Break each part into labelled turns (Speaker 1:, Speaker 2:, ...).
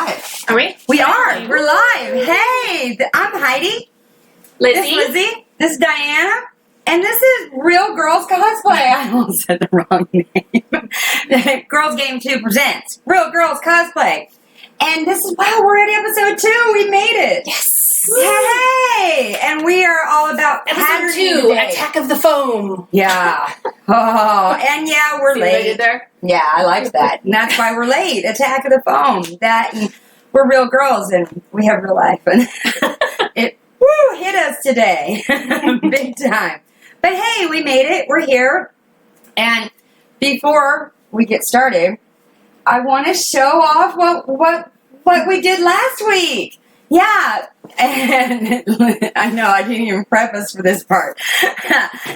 Speaker 1: live.
Speaker 2: Are we?
Speaker 1: We are. We're live. Hey, I'm Heidi.
Speaker 2: Lizzie.
Speaker 1: This is Lizzie. This is Diana. And this is Real Girlz Cosplay. I almost said the wrong name. GirlzgameToo presents Real Girlz Cosplay. And this is, wow, we're at episode 2. We made it.
Speaker 2: Yes.
Speaker 1: Hey. And we are all about
Speaker 2: Episode 2,
Speaker 1: today.
Speaker 2: Attack of the Foam.
Speaker 1: Yeah. Oh, and yeah, we're
Speaker 2: See what I
Speaker 1: late.
Speaker 2: did there?
Speaker 1: Yeah, I like that. And that's why we're late. Attack of the Foam. That, and we're real girls and we have real life. And it hit us today. Big time. But hey, we made it. We're here. And before we get started, I want to show off what we did last week. Yeah. And I know I didn't even preface for this part.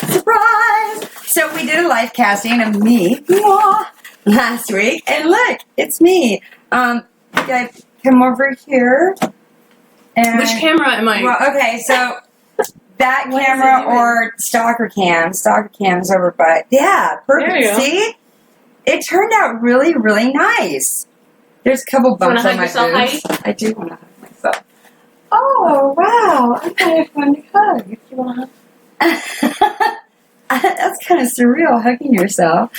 Speaker 1: Surprise! So we did a live casting of me last week. And look, it's me. You guys come over here. And,
Speaker 2: which camera am I?
Speaker 1: Well, okay, so that camera or stalker cam. Stalker cam's over by. Yeah, perfect.
Speaker 2: There you go.
Speaker 1: See? It turned out really, really nice. There's a couple bumps on my boobs. I do want to hug myself. Oh, wow. I'm kind of fun to hug if you want to. That's kind of surreal, hugging yourself.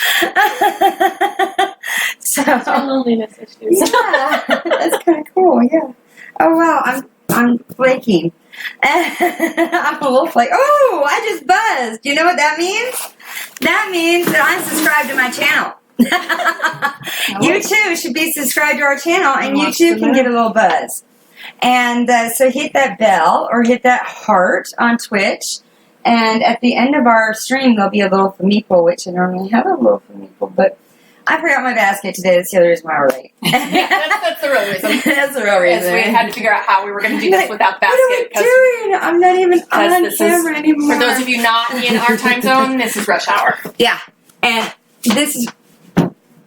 Speaker 1: So,
Speaker 2: That's our loneliness issues.
Speaker 1: yeah, that's kind of cool, yeah. Oh, wow, I'm flaking. I'm a little flake. Oh, I just buzzed. You know what that means? That means that I'm subscribed to my channel. You too should be subscribed to our channel, and you too can get a little buzz. And so hit that bell or hit that heart on Twitch. And at the end of our stream, there'll be a little for meeple, which I normally have a little for meeple, but I forgot my basket today. That's the other reason why we're late.
Speaker 2: Yeah, that's the real reason.
Speaker 1: That's the real reason.
Speaker 2: Yes, we had to figure out how we were going to do this without the
Speaker 1: What
Speaker 2: basket.
Speaker 1: are we doing? I'm not even on camera anymore.
Speaker 2: For those of you not in our time zone, this is rush hour.
Speaker 1: Yeah. And this is...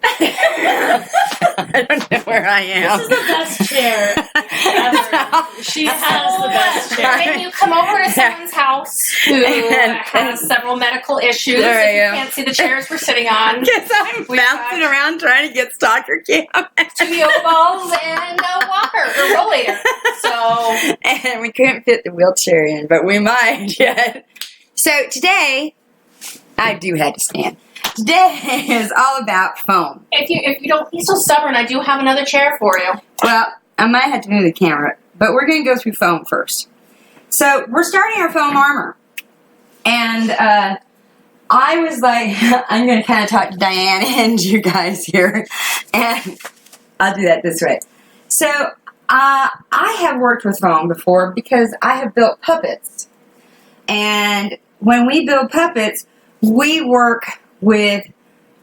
Speaker 1: I don't know where I am.
Speaker 3: This is the best chair ever. She has the best chair.
Speaker 2: When you come over to someone's house who has several medical issues,
Speaker 1: There
Speaker 2: and
Speaker 1: I
Speaker 2: you
Speaker 1: am.
Speaker 2: can't see the chairs we're sitting on,
Speaker 1: Because I'm bouncing around trying to get stalker cam.
Speaker 2: 2 yoga balls and a walker or rollator. So,
Speaker 1: And we couldn't fit the wheelchair in, but we might yet. So today, I do have to stand. Today is all about foam.
Speaker 2: if you don't be so stubborn, I do have another chair for you.
Speaker 1: Well, I might have to move the camera, but we're going to go through foam first. So we're starting our foam armor. And I was like, I'm going to kind of talk to Diane and you guys here. And I'll do that this way. So I have worked with foam before because I have built puppets. And when we build puppets, we work with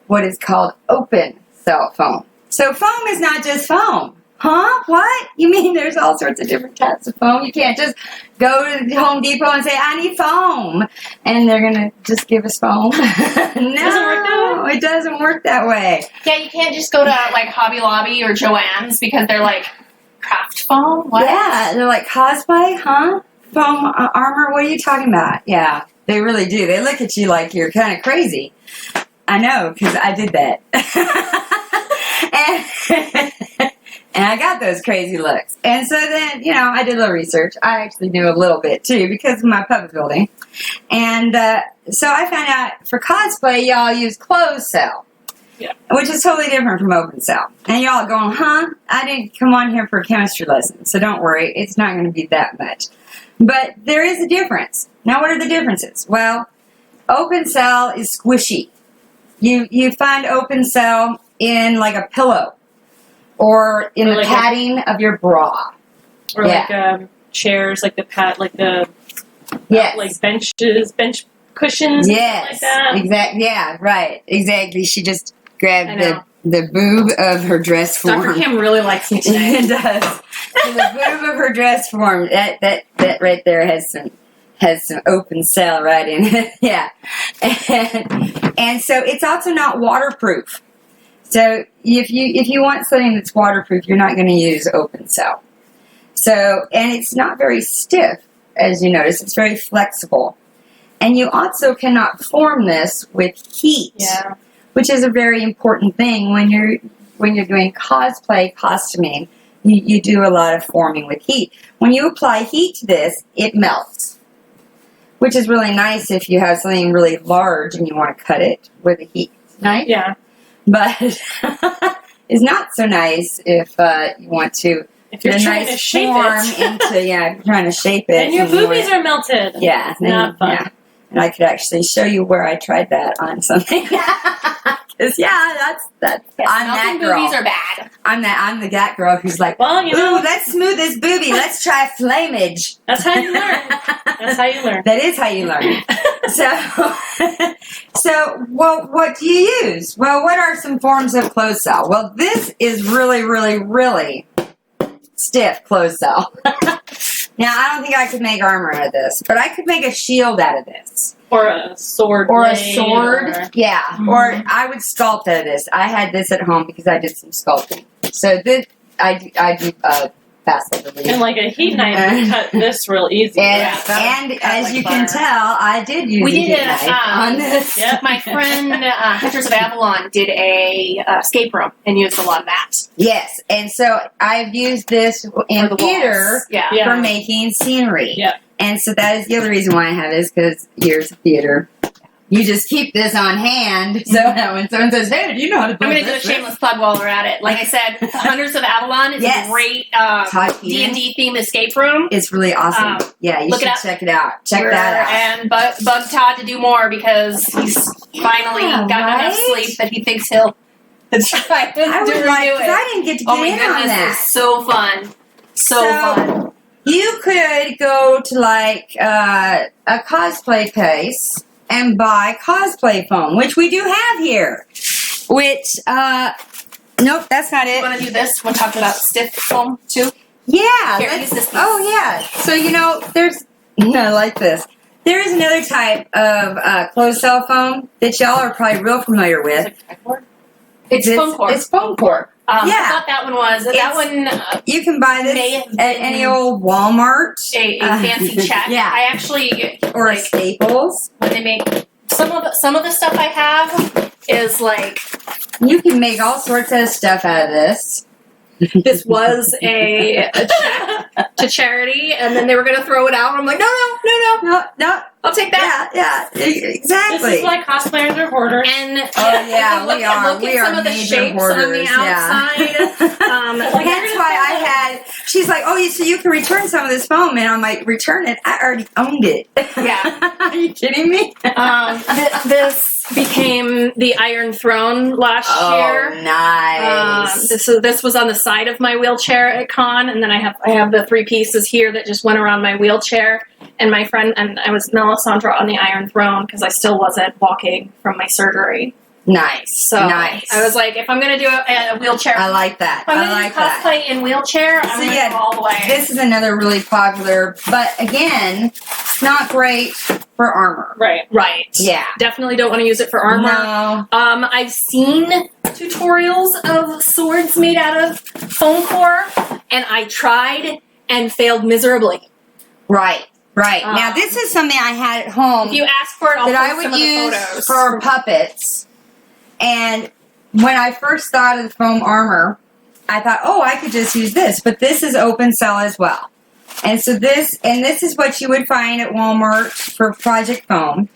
Speaker 1: what is called open cell foam. So foam is not just foam. Huh? What? You mean there's all sorts of different types of foam? You can't just go to Home Depot and say, I need foam. And they're going to just give us foam. No, it doesn't work that way.
Speaker 2: Yeah, you can't just go to like Hobby Lobby or Joann's because they're like craft foam. What?
Speaker 1: Yeah, they're like, cosplay, huh? Foam armor, what are you talking about? Yeah, they really do. They look at you like you're kind of crazy. I know, because I did that. And I got those crazy looks. And so then, I did a little research. I actually knew a little bit, too, because of my puppet building. And so I found out for cosplay, y'all use closed cell.
Speaker 3: Yeah.
Speaker 1: Which is totally different from open cell. And y'all going, huh? I didn't come on here for a chemistry lesson, so don't worry. It's not going to be that much. But there is a difference. Now, what are the differences? Well, open cell is squishy. You find open cell in like a pillow or in the
Speaker 3: like
Speaker 1: padding of your bra.
Speaker 3: Or like chairs, like the
Speaker 1: Yes.
Speaker 3: like benches, bench cushions,
Speaker 1: Yes.
Speaker 3: and stuff like that.
Speaker 1: Exactly. Yeah, right. Exactly. She just grabbed
Speaker 2: I
Speaker 1: the boob of her dress form.
Speaker 2: Dr. Kim really likes me today.
Speaker 1: It does. So the boob of her dress form, that right there has some open cell right in it. Yeah. And so it's also not waterproof. So if you want something that's waterproof, you're not going to use open cell. So, and it's not very stiff, as you notice. It's very flexible. And you also cannot form this with heat.
Speaker 2: Yeah.
Speaker 1: Which is a very important thing when you're doing cosplay costuming. you do a lot of forming with heat. When you apply heat to this, it melts, which is really nice if you have something really large and you want to cut it with the heat. Nice.
Speaker 3: Yeah.
Speaker 1: But it's not so nice if you want to
Speaker 3: If you're
Speaker 1: put a
Speaker 3: trying
Speaker 1: nice
Speaker 3: to shape
Speaker 1: form
Speaker 3: it.
Speaker 1: into, if you're trying to shape it.
Speaker 3: And your
Speaker 1: you want
Speaker 3: boobies
Speaker 1: it-
Speaker 3: are melted.
Speaker 1: Yeah.
Speaker 3: It's not fun.
Speaker 1: Yeah. And I could actually show you where I tried that on something. Because, that's I'm that
Speaker 2: Melting
Speaker 1: girl.
Speaker 2: boobies are bad.
Speaker 1: I'm that girl who's like,
Speaker 3: Well, you know,
Speaker 1: ooh, let's smooth this boobie. Let's try flamage.
Speaker 3: that's how you learn. That's how you learn.
Speaker 1: That is how you learn. Well, what do you use? Well, what are some forms of closed cell? Well, this is really, really, really stiff closed cell. Now, I don't think I could make armor out of this, but I could make a shield out of this.
Speaker 3: Or a sword.
Speaker 1: Or a
Speaker 3: blade,
Speaker 1: sword.
Speaker 3: or-
Speaker 1: Yeah. Or I would sculpt out of this. I had this at home because I did some sculpting. So this, I do fast labor
Speaker 3: And like a heat knife would cut this real easy.
Speaker 1: And as
Speaker 2: like
Speaker 1: you can
Speaker 2: butter.
Speaker 1: tell, I did use
Speaker 2: We
Speaker 1: a
Speaker 2: did
Speaker 1: heat
Speaker 2: it
Speaker 1: knife
Speaker 2: on
Speaker 1: on this.
Speaker 3: Yep.
Speaker 2: My friend Hunters of Avalon did a escape room and used a lot of that
Speaker 1: Yes, and so I've used this
Speaker 2: for
Speaker 1: in
Speaker 2: the
Speaker 1: theater
Speaker 2: walls. Yeah.
Speaker 3: Yeah.
Speaker 1: for making scenery.
Speaker 3: Yeah.
Speaker 1: And so that is the other reason why I have this, because years of theater. You just keep this on hand, so that when someone says, "Hey, do you know how to do
Speaker 2: I'm going to do a
Speaker 1: this?"
Speaker 2: shameless plug while we're at it. Like I said, Hunters of Avalon is
Speaker 1: Yes.
Speaker 2: a great
Speaker 1: Todd Keating.
Speaker 2: D&D themed escape room.
Speaker 1: It's really awesome. Yeah, you
Speaker 2: look it
Speaker 1: should
Speaker 2: up.
Speaker 1: check it out. Check that out.
Speaker 2: And bug Todd to do more because he's finally
Speaker 1: Yeah,
Speaker 2: gotten enough
Speaker 1: right?
Speaker 2: sleep that he thinks he'll try to
Speaker 1: I would
Speaker 2: do
Speaker 1: like,
Speaker 2: it.
Speaker 1: because I didn't get to get
Speaker 2: Oh my
Speaker 1: in on
Speaker 2: goodness,
Speaker 1: that.
Speaker 2: it's so fun. So fun.
Speaker 1: You could go to like a cosplay place and buy cosplay foam, which we do have here. Which, nope, that's not
Speaker 2: You
Speaker 1: it.
Speaker 2: want to do this? Want to talk about stiff foam too?
Speaker 1: Yeah.
Speaker 2: Here,
Speaker 1: let's-
Speaker 2: use this piece.
Speaker 1: oh, yeah. So, there's, like this. There is another type of closed cell foam that y'all are probably real familiar with.
Speaker 2: It's foam core.
Speaker 1: It's foam core.
Speaker 2: I
Speaker 1: yeah.
Speaker 2: thought that one was. That
Speaker 1: It's-
Speaker 2: one
Speaker 1: You can buy
Speaker 2: may
Speaker 1: this
Speaker 2: have
Speaker 1: at
Speaker 2: been
Speaker 1: any old Walmart.
Speaker 2: a fancy check.
Speaker 1: Yeah.
Speaker 2: I actually
Speaker 1: Or
Speaker 2: like
Speaker 1: Staples.
Speaker 2: when they make some of the stuff I have is like
Speaker 1: You can make all sorts of stuff out of this.
Speaker 2: this was a check to charity, and then they were going to throw it out. And I'm like, no, I'll take that.
Speaker 1: Yeah, exactly.
Speaker 3: This is why cosplayers are hoarders.
Speaker 2: And
Speaker 1: yeah,
Speaker 2: look,
Speaker 1: we are.
Speaker 2: Look
Speaker 1: We
Speaker 2: at
Speaker 1: are
Speaker 2: some of the
Speaker 1: major
Speaker 2: shapes on the
Speaker 1: hoarders, yeah.
Speaker 2: outside.
Speaker 3: Like,
Speaker 1: That's why I had. She's like, "Oh, so you can return some of this foam," and I'm like, "Return it? I already owned it."
Speaker 2: Yeah.
Speaker 1: Are you kidding me?
Speaker 2: This became the Iron Throne last year.
Speaker 1: Nice.
Speaker 2: This was on the side of my wheelchair at con, and then I have the 3 pieces here that just went around my wheelchair. And my friend and I was Melisandre on the Iron Throne because I still wasn't walking from my surgery.
Speaker 1: Nice.
Speaker 2: So
Speaker 1: nice.
Speaker 2: I was like, if I'm going to do a wheelchair,
Speaker 1: I like that.
Speaker 2: if I'm
Speaker 1: I
Speaker 2: going to
Speaker 1: like
Speaker 2: do
Speaker 1: that.
Speaker 2: cosplay in wheelchair, I'm
Speaker 1: So,
Speaker 2: going to
Speaker 1: yeah,
Speaker 2: go all the way.
Speaker 1: This is another really popular, but again, it's not great for armor.
Speaker 2: Right.
Speaker 1: Yeah.
Speaker 2: Definitely don't want to use it for armor.
Speaker 1: No.
Speaker 2: I've seen tutorials of swords made out of foam core, and I tried and failed miserably.
Speaker 1: Right. Now, this is something I had at home
Speaker 2: If you ask for it, I'll
Speaker 1: that I
Speaker 2: post
Speaker 1: would
Speaker 2: some of the
Speaker 1: use
Speaker 2: photos.
Speaker 1: for puppets. And when I first thought of the foam armor, I thought, oh, I could just use this. But this is open cell as well. And so this is what you would find at Walmart for Project Foam.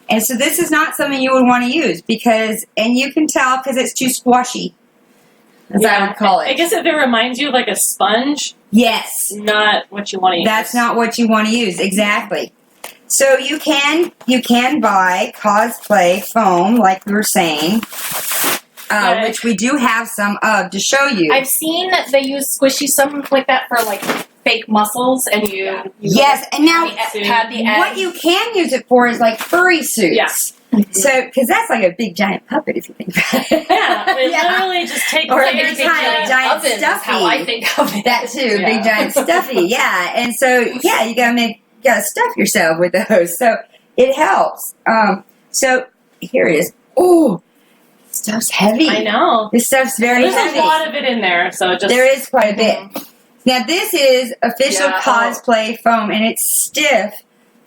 Speaker 1: And so this is not something you would want to use and you can tell because it's too squashy, as I would call it.
Speaker 3: I guess if it reminds you of like a sponge,
Speaker 1: Yes.
Speaker 3: not what you want to use.
Speaker 1: That's not what you want to use, exactly. So you can buy cosplay foam, like we were saying, which we do have some of to show you.
Speaker 2: I've seen that they use squishy something like that for like fake muscles, and you
Speaker 1: Yes, and now
Speaker 2: had the edge.
Speaker 1: what you can use it for is like furry suits.
Speaker 2: Yeah.
Speaker 1: So, because that's like a big giant puppet, if you think about it.
Speaker 3: Yeah, it
Speaker 1: Yeah.
Speaker 3: literally just takes
Speaker 1: Or a
Speaker 3: layers
Speaker 1: big
Speaker 3: of
Speaker 1: giant
Speaker 2: oven is
Speaker 1: stuffy.
Speaker 2: how I think of it.
Speaker 1: That too,
Speaker 3: Yeah.
Speaker 1: big giant stuffy. Yeah, and so you gotta stuff yourself with those. So it helps. So here it is. Oh, stuff's heavy.
Speaker 3: I know.
Speaker 1: This stuff's very
Speaker 3: There's
Speaker 1: heavy.
Speaker 3: a lot of it in there, so it just
Speaker 1: There is quite a bit. Now this is official
Speaker 2: Yeah.
Speaker 1: cosplay foam, and it's stiff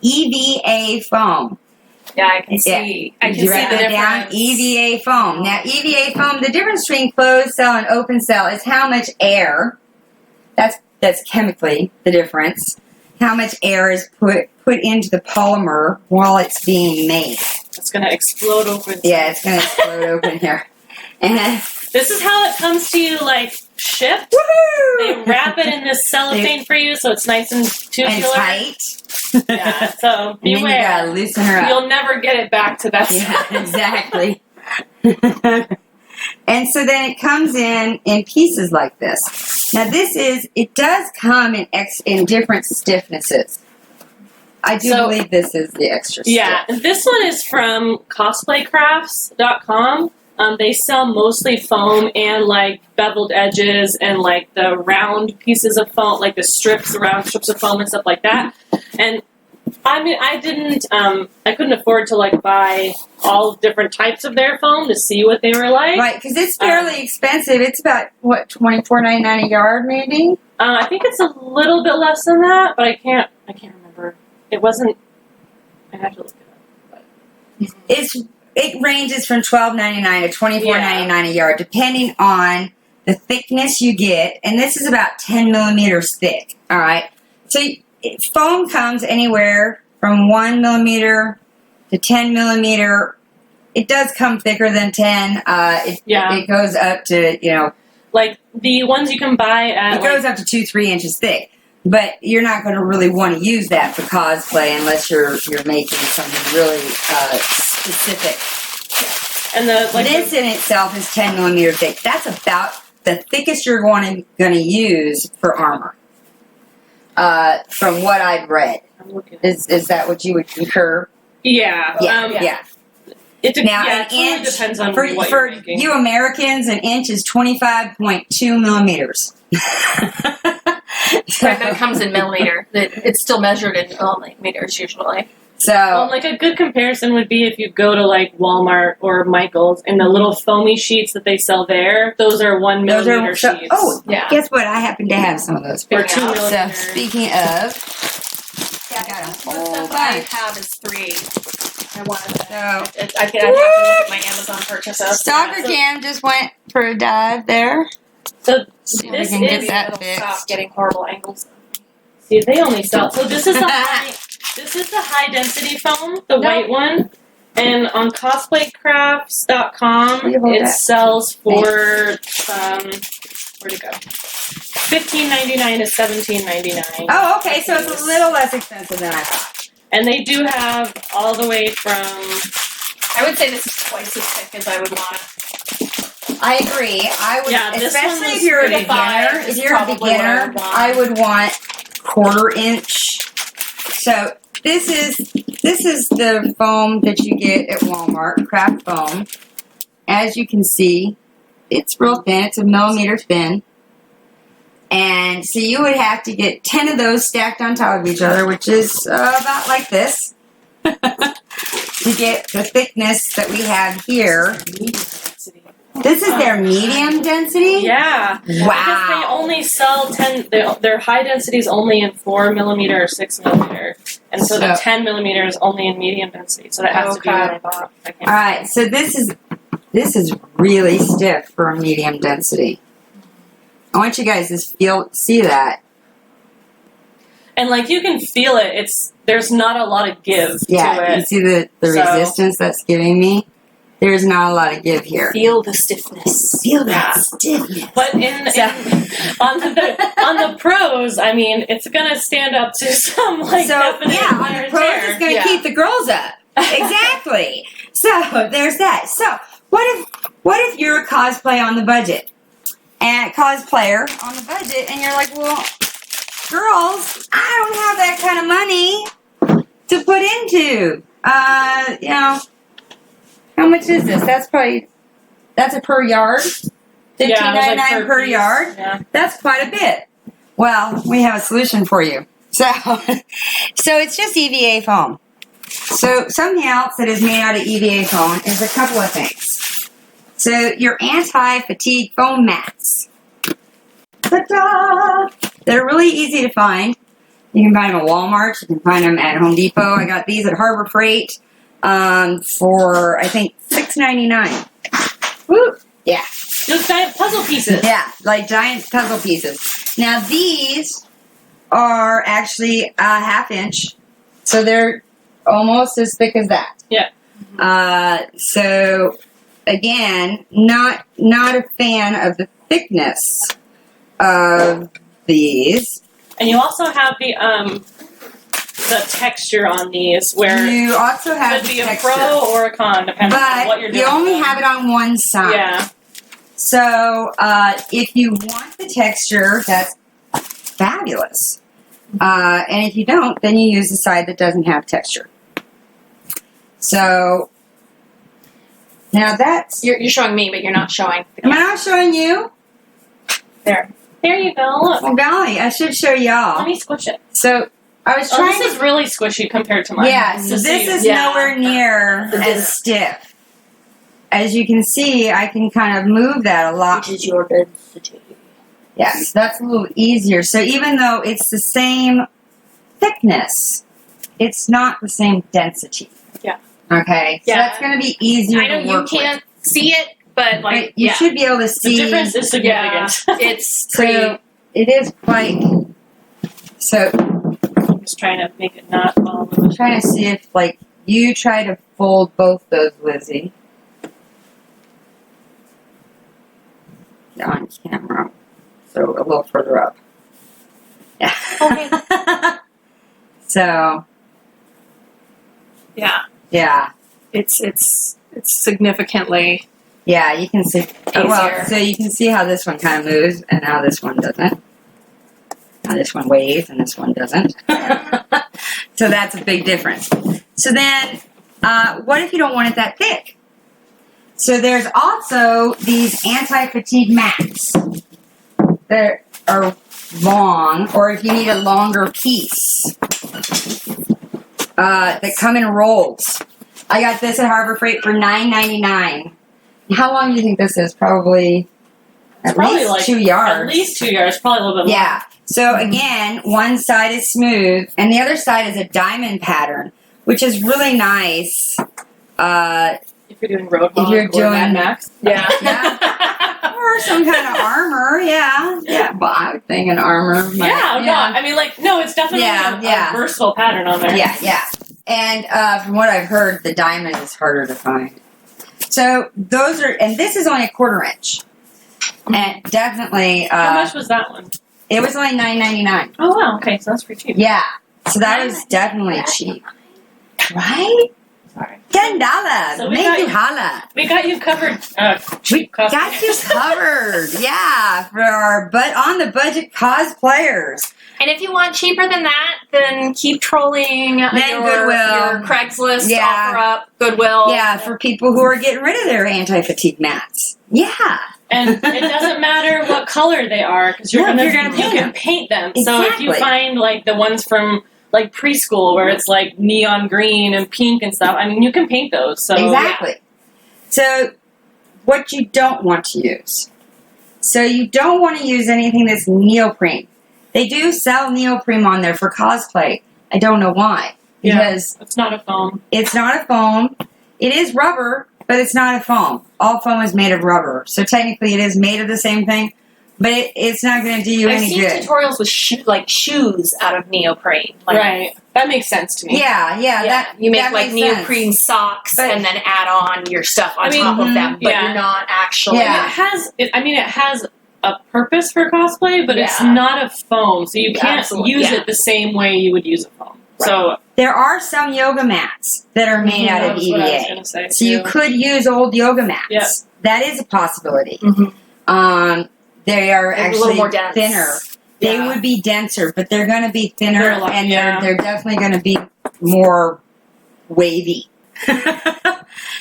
Speaker 1: EVA foam.
Speaker 2: Yeah, I can see. I can
Speaker 1: Did you
Speaker 2: see
Speaker 1: write
Speaker 2: the
Speaker 1: that down?
Speaker 2: difference.
Speaker 1: EVA foam. Now EVA foam, the difference between closed cell and open cell is how much air That's chemically the difference. How much air is put into the polymer while it's being made.
Speaker 3: It's going to explode open.
Speaker 1: Yeah, it's going to explode open here. And
Speaker 3: this is how it comes to you, like, shipped.
Speaker 1: woohoo!
Speaker 3: They wrap it in this cellophane for you, so it's nice and tubular.
Speaker 1: And tight.
Speaker 3: Yeah, so
Speaker 1: And then you
Speaker 3: beware.
Speaker 1: gotta loosen her up.
Speaker 3: You'll never get it back to that
Speaker 1: Yeah,
Speaker 3: size.
Speaker 1: exactly. And so then it comes in pieces like this. Now it does come in different stiffnesses. I do believe this is the extra stiff.
Speaker 3: Yeah, this one is from cosplaycrafts.com. They sell mostly foam and like beveled edges and like the round pieces of foam, like the round strips of foam and stuff like that. And I mean, I couldn't afford to like buy all different types of their foam to see what they were like.
Speaker 1: Right, because it's fairly expensive. It's about, what, $24.99 a yard, maybe?
Speaker 3: I think it's a little bit less than that, but I can't remember. It wasn't. I have to look it up. But.
Speaker 1: It ranges from $12.99 to $24.99 a yard, depending on the thickness you get. And this is about 10 millimeters thick. All right. So foam comes anywhere from 1 millimeter to 10 millimeter. It does come thicker than 10. It goes up to,
Speaker 3: like the ones you can buy at.
Speaker 1: It goes up to 2-3 inches thick. But you're not going to really want to use that for cosplay unless you're making something really specific.
Speaker 3: And
Speaker 1: this in itself is 10 millimeters thick. That's about the thickest you're going to use for armor. From what I've read, is that what you would concur?
Speaker 3: Yeah.
Speaker 1: Yeah.
Speaker 3: It
Speaker 1: totally
Speaker 3: depends on
Speaker 1: for
Speaker 3: you're making.
Speaker 1: You Americans, an inch is 25.2 millimeters.
Speaker 2: So that comes in millimeter. It's still measured in millimeters usually.
Speaker 1: So,
Speaker 3: like a good comparison would be if you go to like Walmart or Michael's and the little foamy sheets that they sell there. Those are 1 millimeter sheets.
Speaker 1: Oh,
Speaker 2: yeah.
Speaker 1: Guess what? I happen to have some of those.
Speaker 3: Or 2
Speaker 1: So,
Speaker 3: millimeters.
Speaker 1: speaking of, I got a whole
Speaker 2: stuff I
Speaker 1: bunch.
Speaker 2: have is 3. I wanted to.
Speaker 1: So,
Speaker 2: I'd have to look at my Amazon purchases.
Speaker 1: Stalker Cam just went for a dive there.
Speaker 3: So
Speaker 1: See if
Speaker 3: this
Speaker 1: we can get
Speaker 3: is
Speaker 1: that
Speaker 2: It'll
Speaker 1: fixed.
Speaker 2: stop getting horrible angles.
Speaker 3: see they only sell. So this is the high density foam, the white one, and on cosplaycrafts.com it sells for where'd it go? $15.99 to $17.99.
Speaker 1: Oh, okay, so it's a little less expensive than I thought.
Speaker 3: And they do have all the way from.
Speaker 2: I would say this is twice as thick as I would want it.
Speaker 1: I agree. I would,
Speaker 3: Yeah, this one
Speaker 1: especially
Speaker 3: was
Speaker 1: if you're a
Speaker 3: pretty
Speaker 1: beginner.
Speaker 2: fine.
Speaker 1: If you're a
Speaker 2: Probably what I
Speaker 1: beginner,
Speaker 2: would want.
Speaker 1: I would want 1/4 inch. So this is the foam that you get at Walmart, craft foam. As you can see, it's real thin. It's a millimeter thin. And so you would have to get 10 of those stacked on top of each other, which is about like this, to get the thickness that we have here. This is their medium density?
Speaker 3: Yeah.
Speaker 1: Wow.
Speaker 3: Because they only sell 10. Their high density is only in 4 millimeter or 6 millimeter, and so the 10 millimeter is only in medium density. So that has to be what I bought.
Speaker 1: All right. So this is really stiff for a medium density. I want you guys to see that.
Speaker 3: And like you can feel it. There's not a lot of give to
Speaker 1: Yeah, you
Speaker 3: it.
Speaker 1: see the resistance that's giving me? There's not a lot of give here.
Speaker 2: Feel the stiffness.
Speaker 1: Feel that stiffness.
Speaker 3: But on the pros, I mean, it's gonna stand up to some definite
Speaker 1: on
Speaker 3: wear
Speaker 1: the
Speaker 3: and
Speaker 1: pros,
Speaker 3: tear.
Speaker 1: it's gonna keep the girls up. Exactly. So there's that. So what if you're a cosplay on the budget and cosplayer on the budget, and you're like, well, girls, I don't have that kind of money to put into. How much is this? That's a per yard? $15.99 per yard?
Speaker 3: Yeah.
Speaker 1: That's quite a bit. Well, we have a solution for you. So it's just EVA foam. So something else that is made out of EVA foam is a couple of things. So your anti-fatigue foam mats. Ta-da! They're really easy to find. You can find them at Walmart. You can find them at Home Depot. I got these at Harbor Freight for, I think, $6.99. Woo! Yeah.
Speaker 3: Those giant puzzle pieces.
Speaker 1: Yeah, like giant puzzle pieces. Now these are actually a 1/2 inch, so they're almost as thick as that.
Speaker 3: Yeah.
Speaker 1: So again, not a fan of the thickness of these.
Speaker 3: And you also have the texture on these, where
Speaker 1: You also have
Speaker 3: could
Speaker 1: the
Speaker 3: be a
Speaker 1: texture,
Speaker 3: pro or a con, depending on what you're
Speaker 1: but
Speaker 3: doing.
Speaker 1: you only have it on one side.
Speaker 3: Yeah.
Speaker 1: So if you want the texture, that's fabulous. And if you don't, then you use the side that doesn't have texture. So now that's.
Speaker 2: You're showing me, but you're not showing.
Speaker 1: Am I not showing you?
Speaker 3: There you go. Look.
Speaker 1: Oh golly, I should show
Speaker 3: Let
Speaker 1: y'all.
Speaker 3: me squish it.
Speaker 1: So I was
Speaker 3: Oh,
Speaker 1: trying
Speaker 3: this is really squishy compared to mine.
Speaker 1: Yeah, so
Speaker 3: Just
Speaker 1: this
Speaker 3: so you-
Speaker 1: is
Speaker 2: yeah.
Speaker 1: nowhere near as stiff. As you can see, I can kind of move that a lot.
Speaker 2: Which is your density.
Speaker 1: Yes, that's a little easier. So even though it's the same thickness, it's not the same density.
Speaker 3: Yeah.
Speaker 1: Okay. So
Speaker 2: Yeah.
Speaker 1: that's going to be easier
Speaker 2: I know
Speaker 1: to
Speaker 2: you
Speaker 1: work
Speaker 2: can't see it, but like
Speaker 1: with. You should be able to
Speaker 3: The
Speaker 1: see.
Speaker 3: difference is significant.
Speaker 2: it's pretty.
Speaker 1: So it is quite. So
Speaker 3: I'm just trying to make it not fall over.
Speaker 1: I'm trying to see if, like, you try to fold both those, Lizzie. On camera. So a little further up. Yeah.
Speaker 2: Okay.
Speaker 1: So,
Speaker 2: Yeah,
Speaker 1: yeah.
Speaker 2: it's significantly.
Speaker 1: Yeah, you can see. Well,
Speaker 2: Easier.
Speaker 1: so you can see how this one kind of moves and how this one doesn't. How this one waves and this one doesn't. So that's a big difference. So then, what if you don't want it that thick? So there's also these anti-fatigue mats that are long, or if you need a longer piece, that come in rolls. I got this at Harbor Freight for $9.99. How long do you think this is? Probably at
Speaker 3: Probably
Speaker 1: least
Speaker 3: like
Speaker 1: 2 yards.
Speaker 3: At least 2 yards, probably a little bit more.
Speaker 1: Yeah. So again, one side is smooth, and the other side is a diamond pattern, which is really nice.
Speaker 3: If you're doing Roadhog
Speaker 1: If you're
Speaker 3: or
Speaker 1: doing-
Speaker 3: Mad Max.
Speaker 2: Yeah.
Speaker 1: Yeah. Or some kind of armor, yeah. Yeah, but I would think an armor. might-
Speaker 3: Yeah, no, I mean, like, no, it's definitely
Speaker 1: Yeah.
Speaker 3: a versatile pattern on there.
Speaker 1: Yeah, yeah. And from what I've heard, the diamond is harder to find. So those are, and this is only a 1/4 inch. And definitely,
Speaker 3: How much was that one?
Speaker 1: it was only $9.99.
Speaker 3: Oh, wow, okay, so that's pretty cheap.
Speaker 1: Yeah. So that was definitely cheap. Right?
Speaker 3: Sorry.
Speaker 1: $10.
Speaker 3: So we
Speaker 1: Make
Speaker 3: got
Speaker 1: you
Speaker 3: you-
Speaker 1: holla.
Speaker 3: We got you covered.
Speaker 1: We
Speaker 3: Cheap cost.
Speaker 1: got you covered. Yeah, for our on the budget cosplayers.
Speaker 2: And if you want cheaper than that, then keep trolling your
Speaker 1: Goodwill.
Speaker 2: Craigslist
Speaker 1: Yeah.
Speaker 2: offer up, Goodwill.
Speaker 1: Yeah, for people who are getting rid of their anti-fatigue mats. Yeah.
Speaker 3: And it doesn't matter what color they are, because
Speaker 1: No,
Speaker 3: you
Speaker 1: you're gonna paint
Speaker 3: can
Speaker 1: them.
Speaker 3: paint them. So if you
Speaker 1: Exactly.
Speaker 3: find like the ones from like preschool where it's like neon green and pink and stuff, I mean, you can paint those. So
Speaker 1: Exactly. So, what you don't want to use. So, you don't want to use anything that's neoprene. They do sell neoprene on there for cosplay. I don't know why. Because
Speaker 3: it's not a foam.
Speaker 1: it's not a foam. It is rubber, but it's not a foam. All foam is made of rubber. So, technically, it is made of the same thing, but it's not going to do you
Speaker 2: I've
Speaker 1: any
Speaker 2: seen
Speaker 1: good.
Speaker 2: tutorials with shoes out of neoprene. Like,
Speaker 3: Right. That makes sense to me.
Speaker 1: Yeah,
Speaker 2: Yeah,
Speaker 1: that
Speaker 2: you make
Speaker 1: that
Speaker 2: like
Speaker 1: makes sense.
Speaker 2: neoprene socks
Speaker 1: But-
Speaker 2: and then add on your stuff on
Speaker 3: I mean,
Speaker 2: top of them, but
Speaker 3: yeah.
Speaker 2: you're not actually.
Speaker 1: Yeah.
Speaker 3: It has a purpose for cosplay, but it's
Speaker 2: Yeah.
Speaker 3: not a foam, so you can't
Speaker 2: Absolutely,
Speaker 3: use
Speaker 2: yeah.
Speaker 3: it the same way you would use a foam.
Speaker 2: Right.
Speaker 3: So
Speaker 1: There are some yoga mats that are made out of
Speaker 3: that's what I was
Speaker 1: EVA.
Speaker 3: gonna say,
Speaker 1: So you
Speaker 3: too.
Speaker 1: could use old yoga mats.
Speaker 3: Yeah.
Speaker 1: That is a possibility.
Speaker 2: Mhm.
Speaker 1: They are
Speaker 2: They're a
Speaker 1: actually
Speaker 2: little more dense.
Speaker 1: thinner. They
Speaker 2: Yeah.
Speaker 1: would be denser, but they're going to be thinner,
Speaker 3: They're a lot-
Speaker 1: and
Speaker 3: yeah.
Speaker 1: they're definitely going to be more wavy.